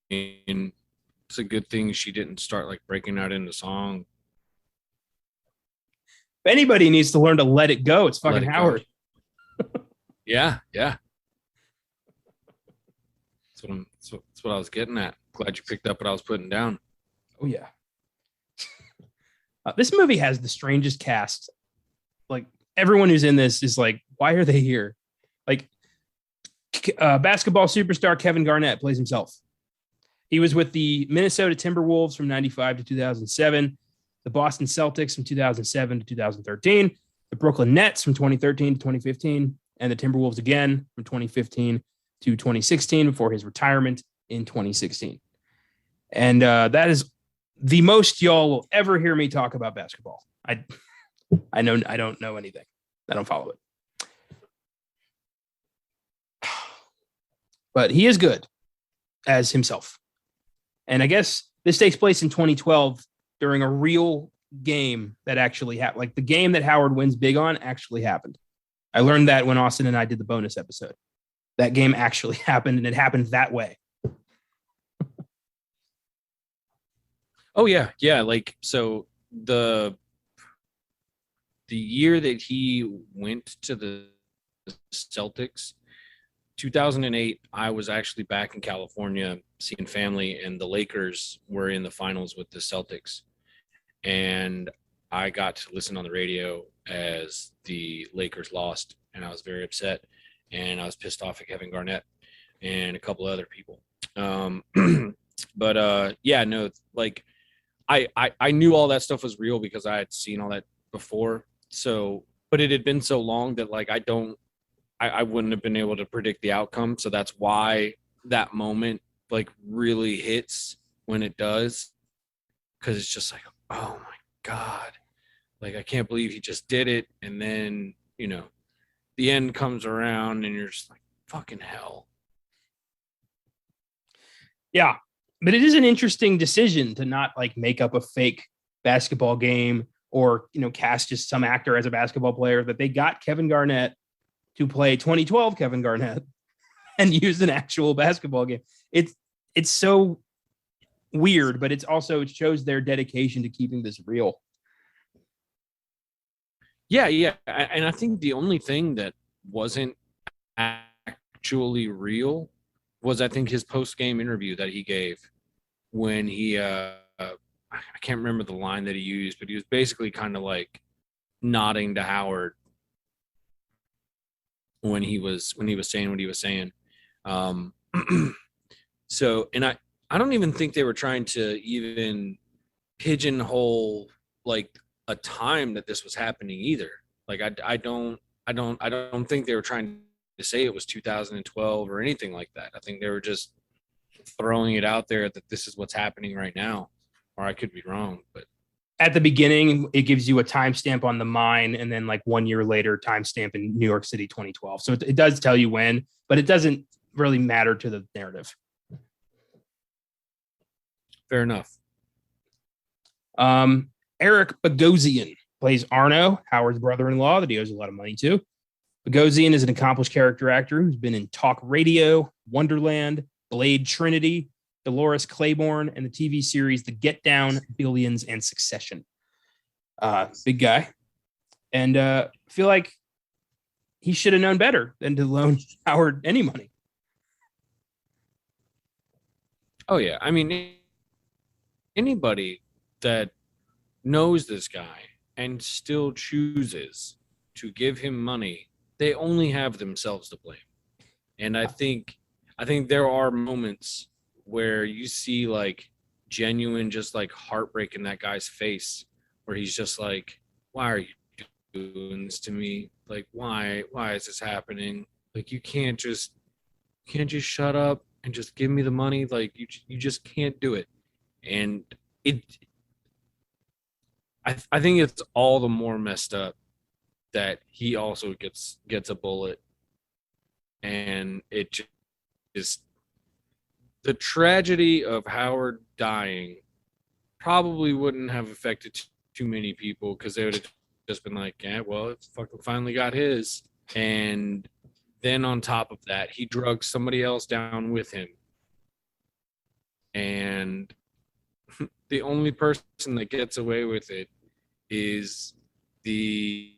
it's a good thing she didn't start like breaking out into song. If anybody needs to learn to let it go, it's fucking Howard. Yeah. That's what I was getting at. Glad you picked up what I was putting down. Oh, yeah. This movie has the strangest cast. Like, everyone who's in this is like, why are they here? Like, basketball superstar Kevin Garnett plays himself. He was with the Minnesota Timberwolves from 95 to 2007, the Boston Celtics from 2007 to 2013, the Brooklyn Nets from 2013 to 2015, and the Timberwolves again from 2015 to 2016 before his retirement in 2016. And that is the most y'all will ever hear me talk about basketball. I don't know anything. I don't follow it. But he is good as himself. And I guess this takes place in 2012 during a real game that actually happened. Like the game that Howard wins big on actually happened. I learned that when Austin and I did the bonus episode. That game actually happened, and it happened that way. Oh, yeah. Yeah. Like, so the year that he went to the Celtics, 2008, I was actually back in California seeing family, and the Lakers were in the finals with the Celtics. And I got to listen on the radio as the Lakers lost, and I was very upset. And I was pissed off at Kevin Garnett and a couple other people. But yeah, no, like I knew all that stuff was real because I had seen all that before. So, but it had been so long that like I wouldn't have been able to predict the outcome. So that's why that moment like really hits when it does, because it's just like, oh my God, like I can't believe he just did it. And then, you know, the end comes around and you're just like, fucking hell. Yeah. But it is an interesting decision to not like make up a fake basketball game or, you know, cast just some actor as a basketball player, that they got Kevin Garnett to play 2012 Kevin Garnett and use an actual basketball game. It's so weird, but it shows their dedication to keeping this real. Yeah. And I think the only thing that wasn't actually real was, I think, his post-game interview that he gave when he I can't remember the line that he used, but he was basically kind of like nodding to Howard when he was saying what he was saying. So, and I don't even think they were trying to even pigeonhole like a time that this was happening either. Like I don't think they were trying to say it was 2012 or anything like that. I think they were just throwing it out there that this is what's happening right now, or I could be wrong, but At the beginning, it gives you a timestamp on the mine, and then like 1 year later, timestamp in New York City 2012. So it does tell you when, but it doesn't really matter to the narrative. fair enough. Eric Bogosian plays Arno, Howard's brother-in-law that he owes a lot of money to. Bogosian is an accomplished character actor who's been in Talk Radio, Wonderland, Blade Trinity, Dolores Claiborne, and the TV series The Get Down, Billions, and Succession. Big guy. And feel like he should have known better than to loan Howard any money. Oh yeah, I mean, anybody that knows this guy and still chooses to give him money, they only have themselves to blame. And I think there are moments where you see like genuine just like heartbreak in that guy's face, where he's just like, why are you doing this to me? Like, why is this happening? Like, you can't just shut up and just give me the money. Like, you just can't do it. And I think it's all the more messed up that he also gets a bullet, and it just the tragedy of Howard dying probably wouldn't have affected too many people, because they would have just been like, yeah, well, it's fucking finally got his. And then on top of that, he drugged somebody else down with him. And the only person that gets away with it is the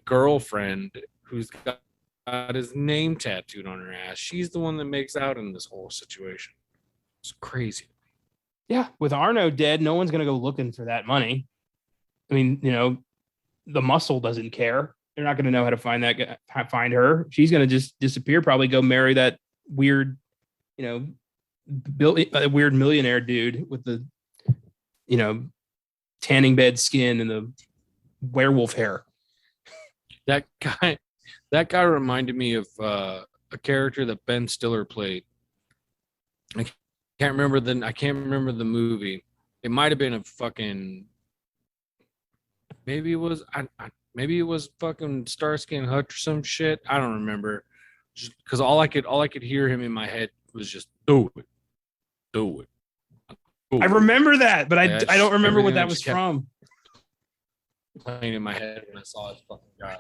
girlfriend who's got his name tattooed on her ass. She's the one that makes out in this whole situation. It's crazy. Yeah, with Arno dead, no one's going to go looking for that money. I mean, you know, the muscle doesn't care. They're not going to know how to find her. She's going to just disappear, probably go marry that weird, you know, weird millionaire dude with the, you know, tanning bed skin and the werewolf hair. That guy reminded me of a character that Ben Stiller played. I can't remember the movie. It might have been a fucking, maybe it was fucking Starsky and Hutch or some shit. I don't remember. Just because all I could hear him in my head was just do it. I remember that, but I don't remember what that was from. Playing in my head when I saw this fucking guy.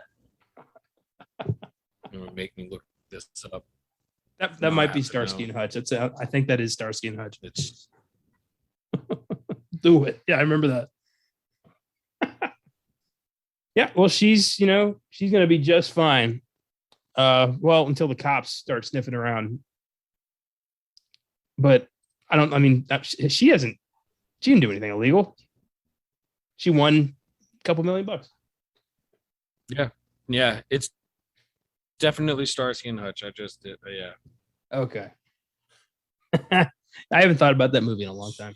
It would make me look this up. That might be Starsky and Hutch. I think that is Starsky and Hutch. It's do it. Yeah, I remember that. Yeah, well, she's going to be just fine. Well, until the cops start sniffing around. But she didn't do anything illegal. She won a couple $1 million. Yeah, it's definitely Starsky and Hutch. I just did, yeah. Okay. I haven't thought about that movie in a long time.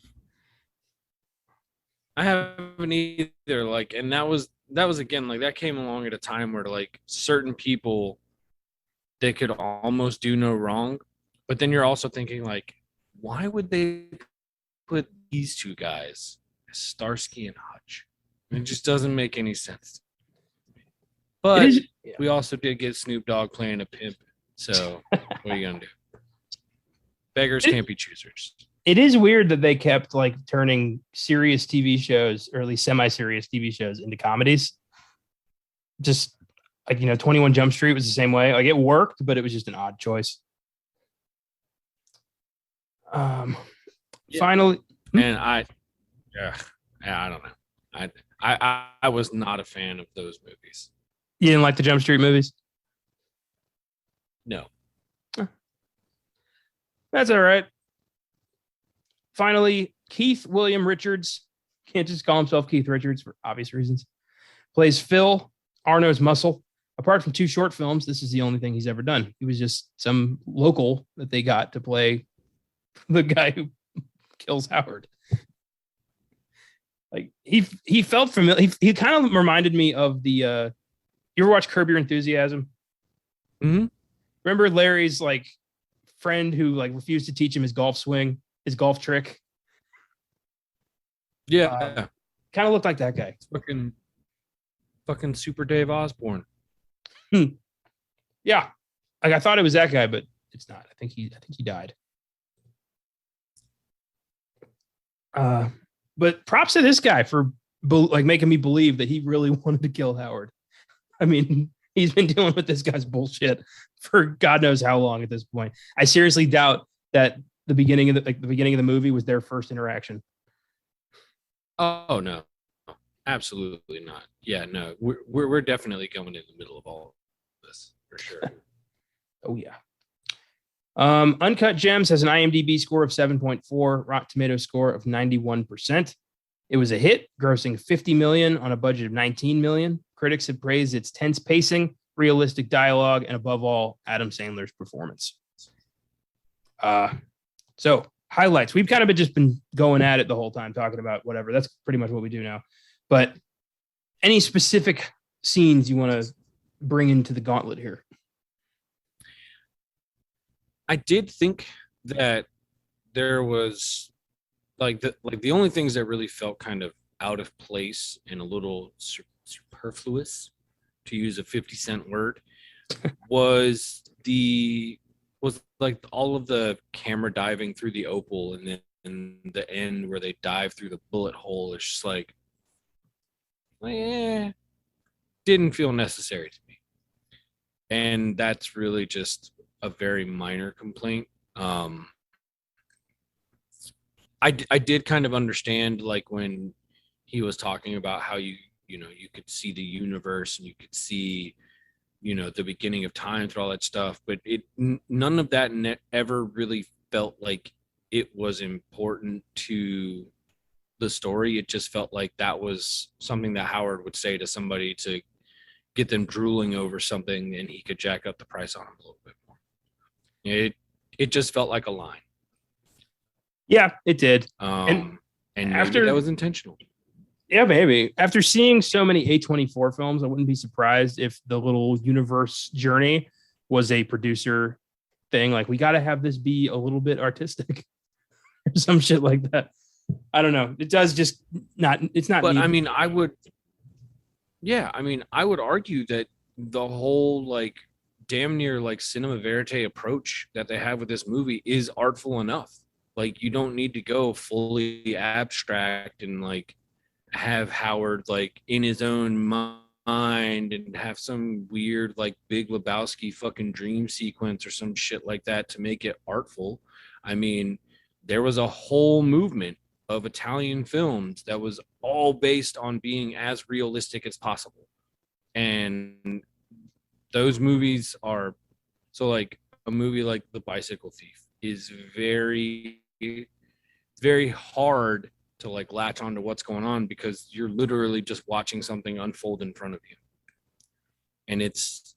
I haven't either. Like, and that was again, like, that came along at a time where, like, certain people, they could almost do no wrong, but then you're also thinking, like, why would they put these two guys, Starsky and Hutch? It just doesn't make any sense. It But is. we also did get Snoop Dogg playing a pimp. So what are you gonna do? Beggars can't be choosers. It is weird that they kept like turning serious TV shows, or at least semi-serious TV shows, into comedies. Just like 21 Jump Street was the same way. Like it worked, but it was just an odd choice. Yeah. Finally, and I don't know. I was not a fan of those movies. You didn't like the Jump Street movies? No. That's all right. Finally, Keith William Richards, can't just call himself Keith Richards for obvious reasons, plays Phil, Arno's muscle. Apart from 2 short films, this is the only thing he's ever done. He was just some local that they got to play the guy who kills Howard. Like he felt familiar. He kind of reminded me of the you ever watch Curb Your Enthusiasm? Mm-hmm. Remember Larry's like friend who like refused to teach him his golf swing, his golf trick? Yeah. Kind of looked like that guy. Fucking Super Dave Osborne. Yeah. Like I thought it was that guy, but it's not. I think he died. But props to this guy for like making me believe that he really wanted to kill Howard. I mean, he's been dealing with this guy's bullshit for God knows how long at this point. I seriously doubt that the beginning of the movie was their first interaction. Oh no, absolutely not. Yeah, no, we're definitely going in the middle of all of this for sure. Oh yeah. Uncut Gems has an IMDb score of 7.4, Rotten Tomatoes score of 91%. It was a hit, grossing $50 million on a budget of $19 million. Critics have praised its tense pacing, realistic dialogue, and above all, Adam Sandler's performance. So highlights. We've kind of been going at it the whole time, talking about whatever. That's pretty much what we do now. But any specific scenes you want to bring into the gauntlet here? I did think that there was the only things that really felt kind of out of place and a little superfluous, to use a 50-cent word, was like all of the camera diving through the opal, and then in the end where they dive through the bullet hole. It's just like, didn't feel necessary to me. And that's really just a very minor complaint. I did kind of understand, like, when he was talking about how you could see the universe and you could see, the beginning of time through all that stuff, but none of that ever really felt like it was important to the story. It just felt like that was something that Howard would say to somebody to get them drooling over something, and he could jack up the price on them a little bit more. It just felt like a line. Yeah, it did. And after that was intentional. Yeah, maybe. After seeing so many A24 films, I wouldn't be surprised if the little universe journey was a producer thing. Like, we got to have this be a little bit artistic or some shit like that. I don't know. It does just not, it's not. But needed. I mean, I would argue that the whole, like, damn near like cinema verite approach that they have with this movie is artful enough. Like, you don't need to go fully abstract and like have Howard like in his own mind and have some weird like Big Lebowski fucking dream sequence or some shit like that to make it artful. I mean, there was a whole movement of Italian films that was all based on being as realistic as possible. And those movies are, so like a movie like The Bicycle Thief is very, very hard to like latch onto what's going on, because you're literally just watching something unfold in front of you. And it's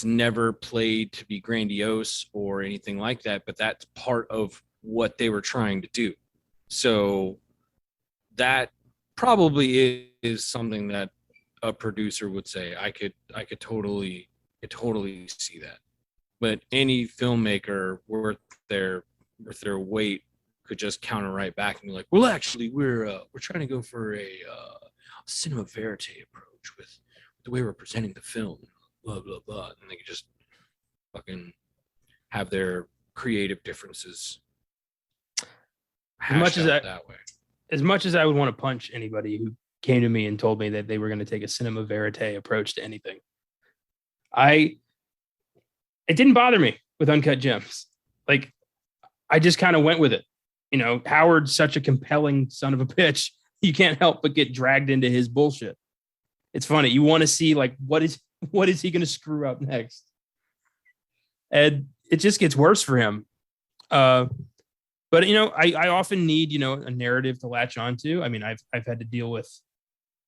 never played to be grandiose or anything like that, but that's part of what they were trying to do. So that probably is something that a producer would say. I could totally see that. But any filmmaker worth their weight could just counter right back and be like, well, actually, we're trying to go for a cinema verite approach with the way we're presenting the film, blah blah blah, and they could just fucking have their creative differences hashed out that way. As much as I would want to punch anybody who came to me and told me that they were going to take a cinema verite approach to anything, it didn't bother me with Uncut Gems. Like, I just kind of went with it. You know, Howard's such a compelling son of a bitch. You can't help but get dragged into his bullshit. It's funny. You want to see, like, what is he going to screw up next? And it just gets worse for him. But, you know, I often need, you know, a narrative to latch onto. I mean, I've had to deal with,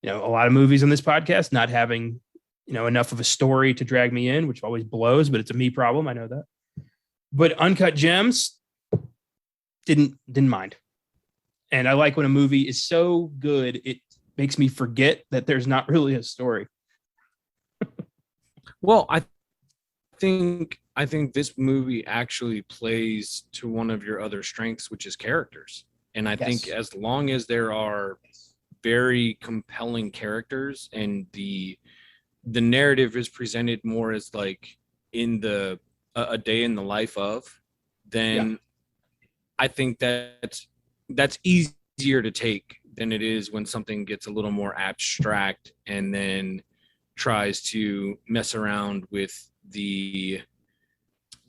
you know, a lot of movies on this podcast not having, you know, enough of a story to drag me in, which always blows, but it's a me problem. I know that. But Uncut Gems didn't mind. And I like when a movie is so good, it makes me forget that there's not really a story. Well, I think this movie actually plays to one of your other strengths, which is characters. And I think as long as there are very compelling characters and the narrative is presented more as like in a day in the life of, then I think that's easier to take than it is when something gets a little more abstract and then tries to mess around with the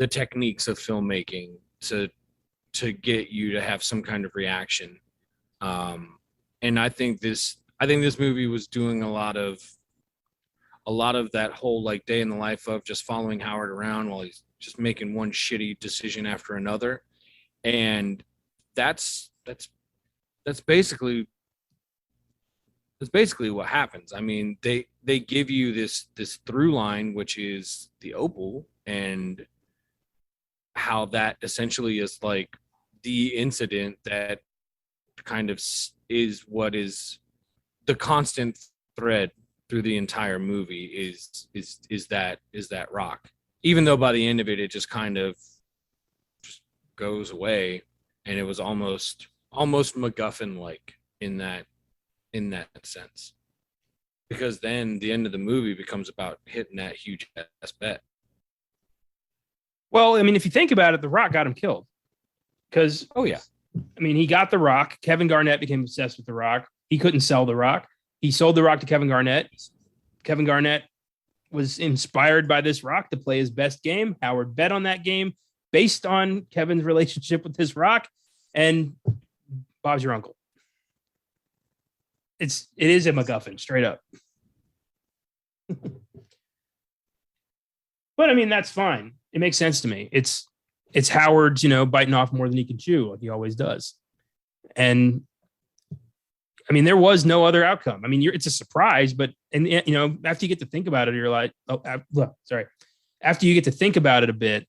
techniques of filmmaking to get you to have some kind of reaction. And I think this movie was doing a lot of that whole like day in the life of just following Howard around while he's just making one shitty decision after another. And that's basically what happens. I mean, they give you this through line, which is the opal, and how that essentially is like the incident that kind of is what is the constant thread through the entire movie is that rock. Even though by the end of it just kind of just goes away, and it was almost MacGuffin like in that sense, because then the end of the movie becomes about hitting that huge ass bet. Well, I mean, if you think about it, The Rock got him killed. Because, I mean, he got The Rock. Kevin Garnett became obsessed with The Rock. He couldn't sell The Rock. He sold The Rock to Kevin Garnett. Kevin Garnett was inspired by this Rock to play his best game. Howard bet on that game based on Kevin's relationship with this Rock. And Bob's your uncle. It is a MacGuffin, straight up. But I mean, that's fine. It makes sense to me. It's Howard's, you know, biting off more than he can chew, like he always does. And I mean, there was no other outcome. I mean, it's a surprise, but you know, after you get to think about it, you're like, after you get to think about it a bit,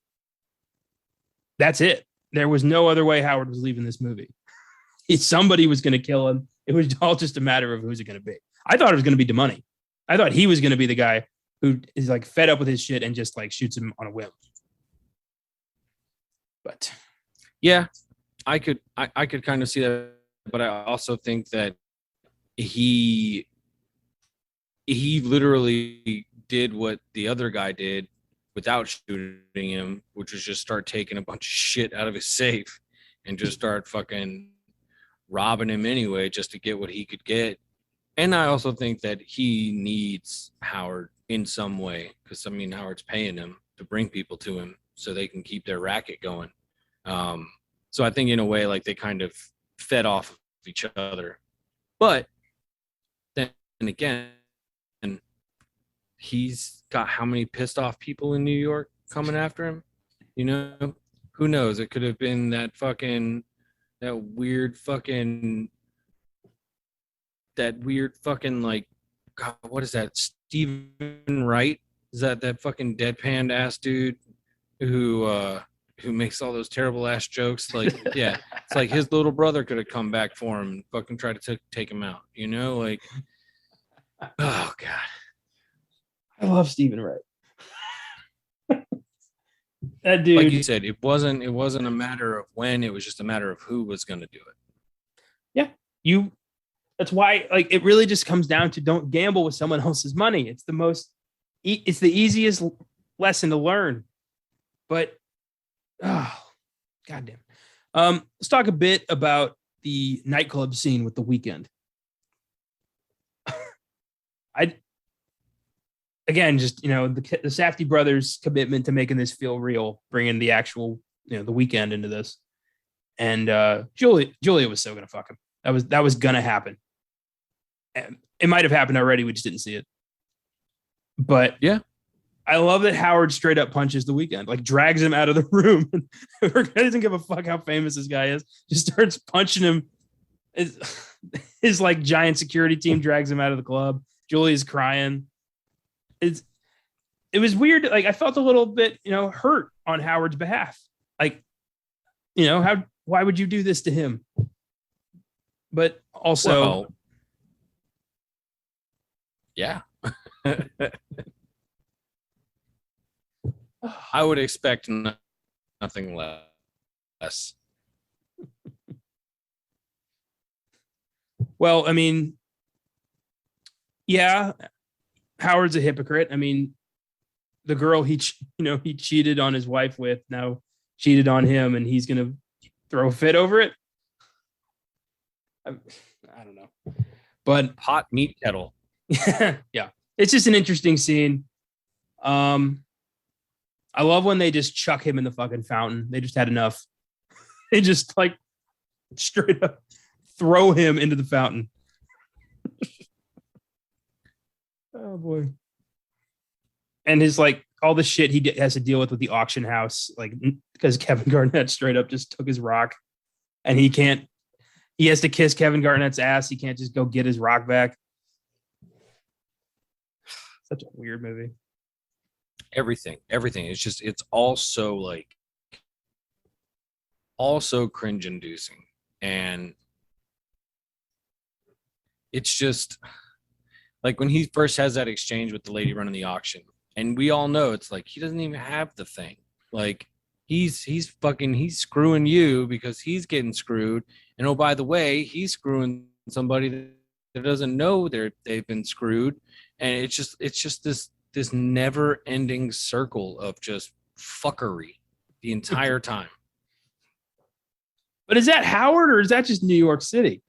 that's it. There was no other way Howard was leaving this movie. Somebody was going to kill him. It was all just a matter of who's it going to be. I thought it was going to be DeMoney. I thought he was going to be the guy who is like fed up with his shit and just like shoots him on a whim. But yeah, I could kind of see that, but I also think that he literally did what the other guy did without shooting him, which was just start taking a bunch of shit out of his safe and just start fucking robbing him anyway, just to get what he could get. And I also think that he needs Howard in some way, because I mean, Howard's paying him to bring people to him so they can keep their racket going. So I think in a way, like they kind of fed off of each other. But then again, he's got how many pissed off people in New York coming after him? You know, who knows? It could have been that weird fucking like, God, what is that? Stephen Wright? Is that fucking deadpan ass dude who makes all those terrible ass jokes? Like, yeah, It's like his little brother could have come back for him and fucking tried to take him out. You know, like, oh God. I love Stephen Wright. That dude. Like you said, it wasn't a matter of when, it was just a matter of who was going to do it. Yeah. That's why, like, it really just comes down to don't gamble with someone else's money. It's the easiest lesson to learn. But, oh, goddamn. Let's talk a bit about the nightclub scene with The Weeknd. Again, just, the Safdie brothers' commitment to making this feel real, bringing the actual, The Weeknd into this. And Julia was so going to fuck him. That was going to happen. And it might have happened already. We just didn't see it. But yeah, I love that Howard straight up punches The Weeknd, like drags him out of the room. Doesn't give a fuck how famous this guy is. Just starts punching him. His like giant security team drags him out of the club. Julia's crying. It was weird. Like, I felt a little bit, hurt on Howard's behalf. Like, why would you do this to him? But also, yeah. I would expect nothing less. Well, I mean, yeah, Howard's a hypocrite. I mean, the girl he cheated on his wife with now cheated on him, and he's gonna throw a fit over it. I don't know, but hot meat kettle. Yeah, it's just an interesting scene. I love when they just chuck him in the fucking fountain. They just had enough. They just like straight up throw him into the fountain. Oh boy. And his like all the shit he has to deal with the auction house, like because Kevin Garnett straight up just took his rock, and he has to kiss Kevin Garnett's ass. He can't just go get his rock back. Such a weird movie. Everything. It's all so cringe inducing. And it's just like when he first has that exchange with the lady running the auction, and we all know it's like he doesn't even have the thing. Like he's screwing you because he's getting screwed. And oh, by the way, he's screwing somebody that doesn't know they've been screwed. And it's just this never-ending circle of just fuckery the entire time. But is that Howard or is that just New York City?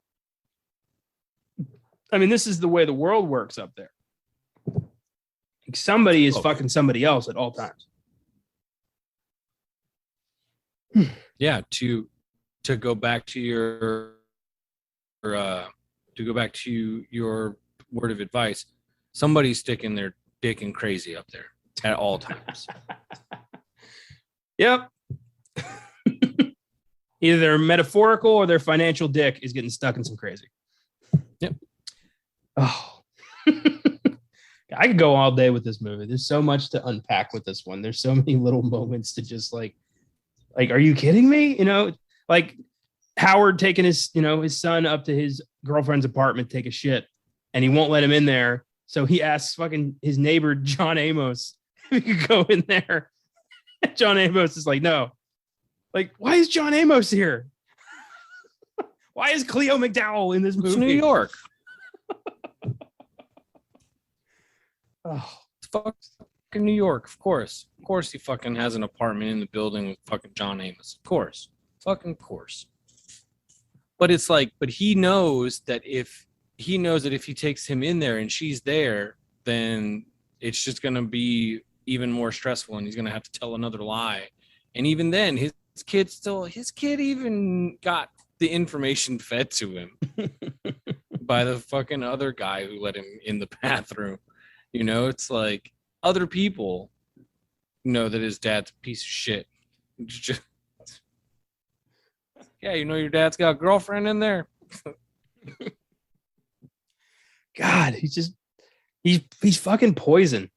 I mean, this is the way the world works up there. Like somebody is fucking somebody else at all times. Yeah, to go back to your word of advice, somebody's sticking their dick in crazy up there at all times. Yep. Either their metaphorical or their financial dick is getting stuck in some crazy. Yep. Oh. I could go all day with this movie. There's so much to unpack with this one. There's so many little moments to just like, are you kidding me? Like Howard taking his son up to his girlfriend's apartment, take a shit, and he won't let him in there. So he asks fucking his neighbor, John Amos, if he could go in there. John Amos is like, no. Like, why is John Amos here? Why is Cleo McDowell in this movie? It's New York. Oh, it's fucking New York, of course. Of course he fucking has an apartment in the building with fucking John Amos. Of course. Fucking course. But it's like, but he knows that if he takes him in there and she's there, then it's just going to be even more stressful and he's going to have to tell another lie. And even then, his kid even got the information fed to him by the fucking other guy who let him in the bathroom. It's like other people know that his dad's a piece of shit. Yeah, your dad's got a girlfriend in there. God, he's fucking poison.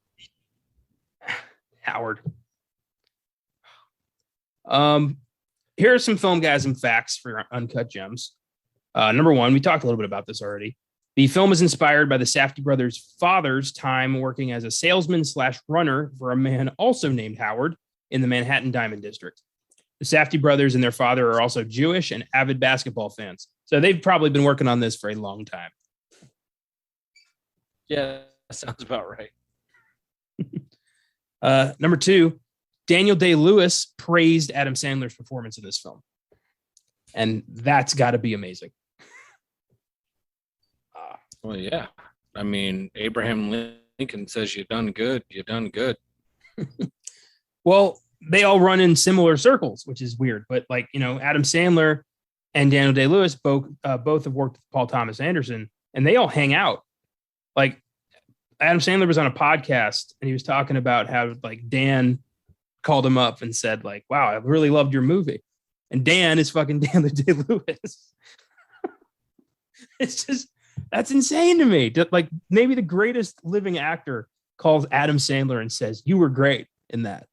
here are some Filmgazm facts for Uncut Gems. Number one, we talked a little bit about this already. The film is inspired by the Safdie brothers' father's time working as a salesman / runner for a man also named Howard in the Manhattan Diamond District. The Safdie brothers and their father are also Jewish and avid basketball fans. So they've probably been working on this for a long time. Yeah, that sounds about right. Number two, Daniel Day-Lewis praised Adam Sandler's performance in this film. And that's got to be amazing. Well, yeah. I mean, Abraham Lincoln says you've done good. You've done good. Well, they all run in similar circles, which is weird. But like, Adam Sandler and Daniel Day-Lewis both have worked with Paul Thomas Anderson, and they all hang out. Like Adam Sandler was on a podcast and he was talking about how like Dan called him up and said like, wow, I really loved your movie. And Dan is fucking Daniel Day-Lewis. It's just, that's insane to me. Like maybe the greatest living actor calls Adam Sandler and says, you were great in that.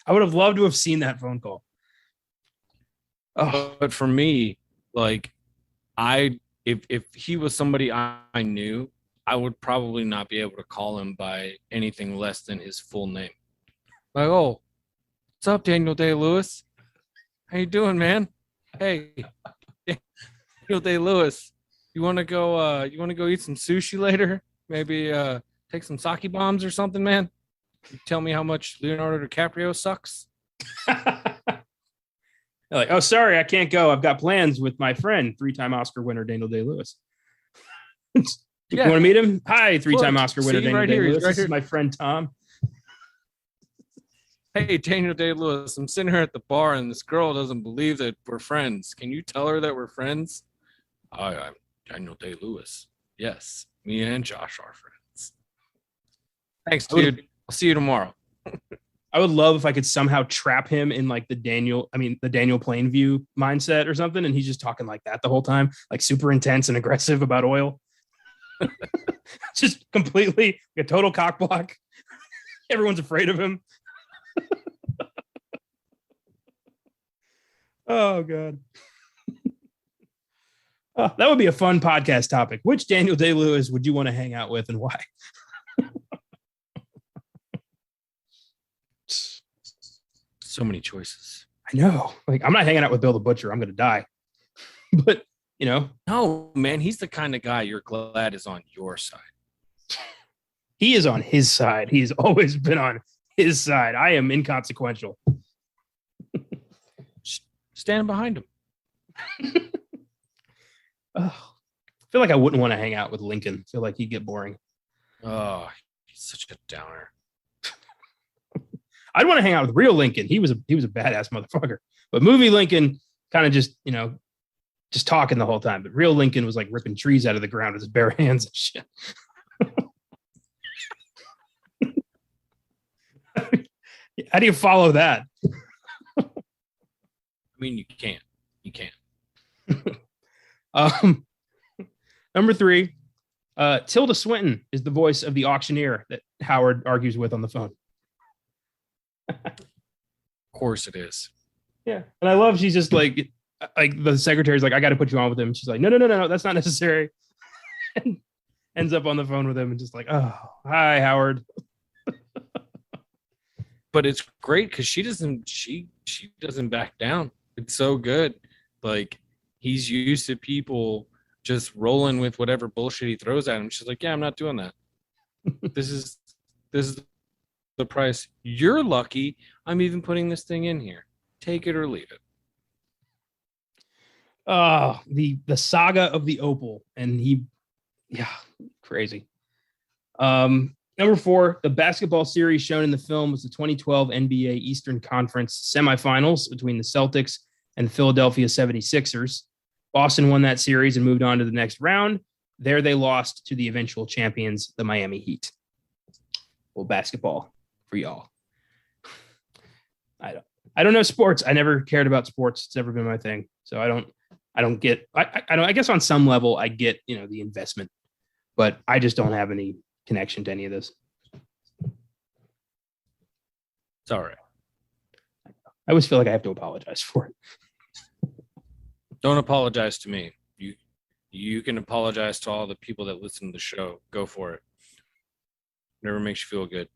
I would have loved to have seen that phone call. Oh. But for me, like if he was somebody I knew, I would probably not be able to call him by anything less than his full name. Like, oh, what's up, Daniel Day-Lewis? How you doing, man? Hey, Daniel Day-Lewis, you want to go eat some sushi later? Maybe take some sake bombs or something, man? You tell me how much Leonardo DiCaprio sucks? Like, oh, sorry, I can't go. I've got plans with my friend, 3-time Oscar winner Daniel Day-Lewis. You want to meet him? Hi, 3-time Oscar winner Daniel Day-Lewis. This is my friend Tom. Hey, Daniel Day-Lewis, I'm sitting here at the bar and this girl doesn't believe that we're friends. Can you tell her that we're friends? Hi, I'm Daniel Day-Lewis. Yes, me and Josh are friends. Thanks, dude. I'll see you tomorrow. I would love if I could somehow trap him in like the Daniel Plainview mindset or something. And he's just talking like that the whole time, like super intense and aggressive about oil. Just completely a total cock block. Everyone's afraid of him. Oh, God. Oh, that would be a fun podcast topic. Which Daniel Day-Lewis would you want to hang out with and why? So many choices. I know. Like, I'm not hanging out with Bill the Butcher. I'm going to die. But, No, man, he's the kind of guy you're glad is on your side. He is on his side. He's always been on his side. I am inconsequential. Stand behind him. Oh, I feel like I wouldn't want to hang out with Lincoln. I feel like he'd get boring. Oh, he's such a downer. I'd want to hang out with real Lincoln. He was a badass motherfucker. But movie Lincoln kind of just talking the whole time. But real Lincoln was like ripping trees out of the ground with his bare hands and shit. How do you follow that? I mean, you can't. You can't. Number 3, Tilda Swinton is the voice of the auctioneer that Howard argues with on the phone. Of course it is. Yeah. And I love she's just like the secretary's like, I got to put you on with him. She's like, no, that's not necessary. And ends up on the phone with him and just like, oh, hi, Howard. But it's great because she doesn't back down. It's so good. Like, he's used to people just rolling with whatever bullshit he throws at him. She's like, yeah, I'm not doing that. This is the price. You're lucky I'm even putting this thing in here. Take it or leave it. Oh, the saga of the opal. And crazy. Number 4, the basketball series shown in the film was the 2012 NBA Eastern Conference semifinals between the Celtics and the Philadelphia 76ers. Boston won that series and moved on to the next round. There they lost to the eventual champions, the Miami Heat. Well, basketball for y'all. I don't know sports. I never cared about sports. It's never been my thing. So I don't get, I guess on some level I get, the investment, but I just don't have any connection to any of this. It's all right. I always feel like I have to apologize for it. Don't apologize to me. You can apologize to all the people that listen to the show. Go for it. Never makes you feel good.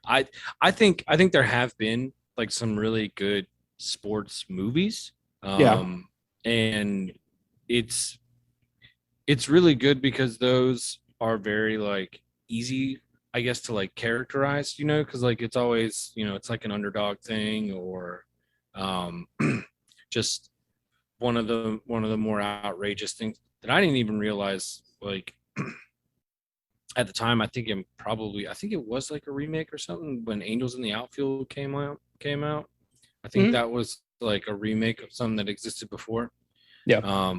I think there have been like some really good sports movies. And it's really good because those are very like easy, I guess, to like characterize, because like it's always, it's like an underdog thing or just one of the more outrageous things that I didn't even realize, like at the time. I think it was like a remake or something when Angels in the Outfield came out. I think that was like a remake of something that existed before. Yeah.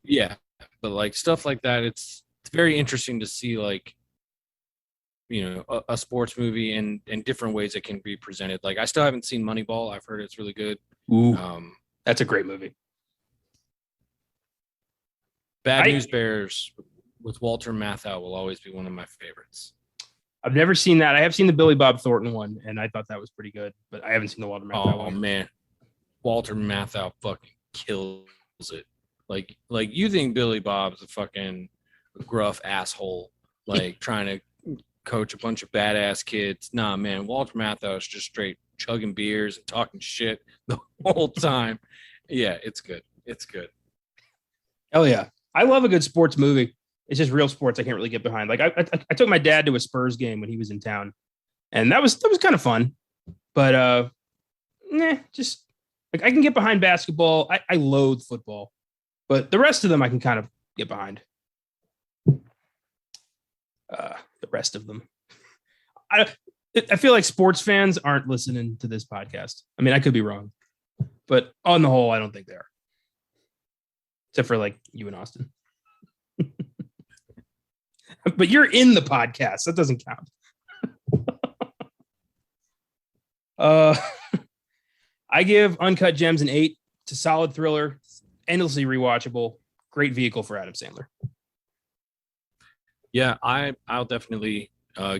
Yeah, but like stuff like that, it's very interesting to see, like, a sports movie and different ways it can be presented. Like I still haven't seen Moneyball. I've heard it's really good. Ooh, that's a great movie. Bad News Bears with Walter Matthau will always be one of my favorites. I've never seen that. I have seen the Billy Bob Thornton one, and I thought that was pretty good, but I haven't seen the Walter Matthau one. Oh man, Walter Matthau fucking kills it. Like you think Billy Bob's a fucking gruff asshole, like trying to coach a bunch of badass kids. Nah, man, Walter Matthau is just straight chugging beers and talking shit the whole time. Yeah, it's good. It's good. Hell yeah. I love a good sports movie. It's just real sports I can't really get behind. Like I took my dad to a Spurs game when he was in town, and that was kind of fun. But just like I can get behind basketball. I loathe football, but the rest of them I can kind of get behind. The rest of them, I feel like sports fans aren't listening to this podcast. I mean, I could be wrong, but on the whole, I don't think they are. Except for like you and Austin. But you're in the podcast. That doesn't count. I give Uncut Gems an 8. It's a solid thriller, endlessly rewatchable, great vehicle for Adam Sandler. Yeah, I'll definitely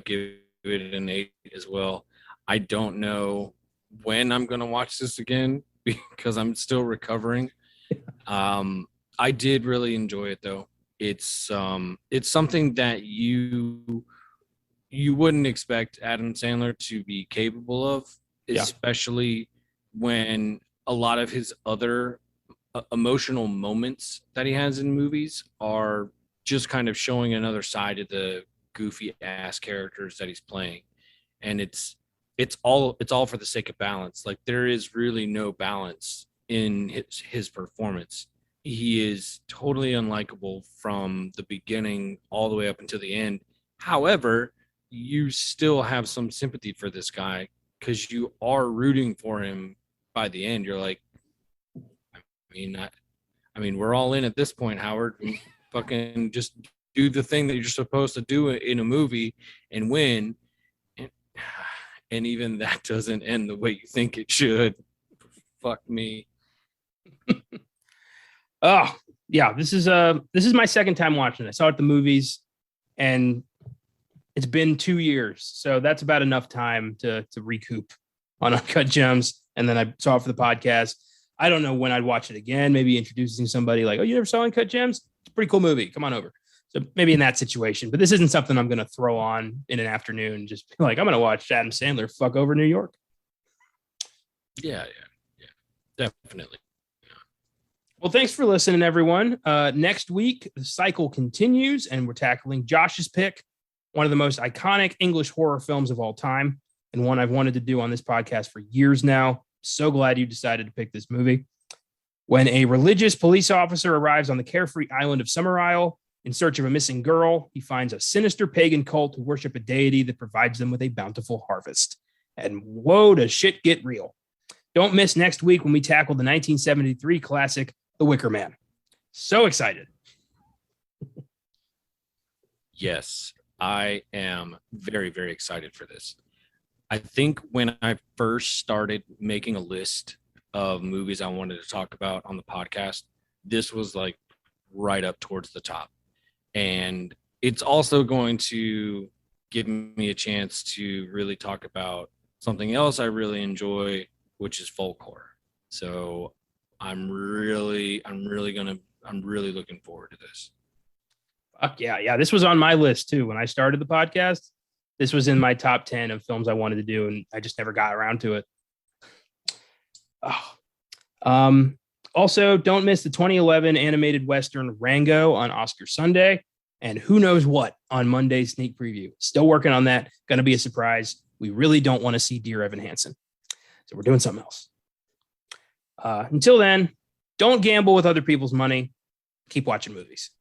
give it an 8 as well. I don't know when I'm going to watch this again because I'm still recovering. I did really enjoy it though. It's something that you wouldn't expect Adam Sandler to be capable of, especially when a lot of his other emotional moments that he has in movies are just kind of showing another side of the goofy ass characters that he's playing. And it's all for the sake of balance. Like there is really no balance in his performance. He is totally unlikable from the beginning all the way up until the end. However, you still have some sympathy for this guy because you are rooting for him by the end. You're like, I mean, we're all in at this point, Howard. Fucking just do the thing that you're supposed to do in a movie and win. And even that doesn't end the way you think it should. Fuck me. Oh, yeah. This is my second time watching it. I saw it at the movies, and it's been 2 years. So that's about enough time to recoup on Uncut Gems. And then I saw it for the podcast. I don't know when I'd watch it again. Maybe introducing somebody like, oh, you never saw Uncut Gems? It's a pretty cool movie. Come on over. So maybe in that situation. But this isn't something I'm going to throw on in an afternoon. Just be like, I'm going to watch Adam Sandler fuck over New York. Yeah. Definitely. Well, thanks for listening, everyone. Next week, the cycle continues, and we're tackling Josh's pick, one of the most iconic English horror films of all time, and one I've wanted to do on this podcast for years now. So glad you decided to pick this movie. When a religious police officer arrives on the carefree island of Summer Isle in search of a missing girl, he finds a sinister pagan cult who worship a deity that provides them with a bountiful harvest. And whoa, does shit get real. Don't miss next week when we tackle the 1973 classic, The Wicker Man. So excited. Yes, I am very, very excited for this. I think when I first started making a list of movies I wanted to talk about on the podcast, this was like right up towards the top. And it's also going to give me a chance to really talk about something else I really enjoy, which is folk horror. So I'm really looking forward to this. Fuck yeah. Yeah. This was on my list too. When I started the podcast, this was in my top 10 of films I wanted to do, and I just never got around to it. Oh. Also, don't miss the 2011 animated Western Rango on Oscar Sunday, and who knows what on Monday's sneak preview. Still working on that. Going to be a surprise. We really don't want to see Dear Evan Hansen, so we're doing something else. Until then, don't gamble with other people's money. Keep watching movies.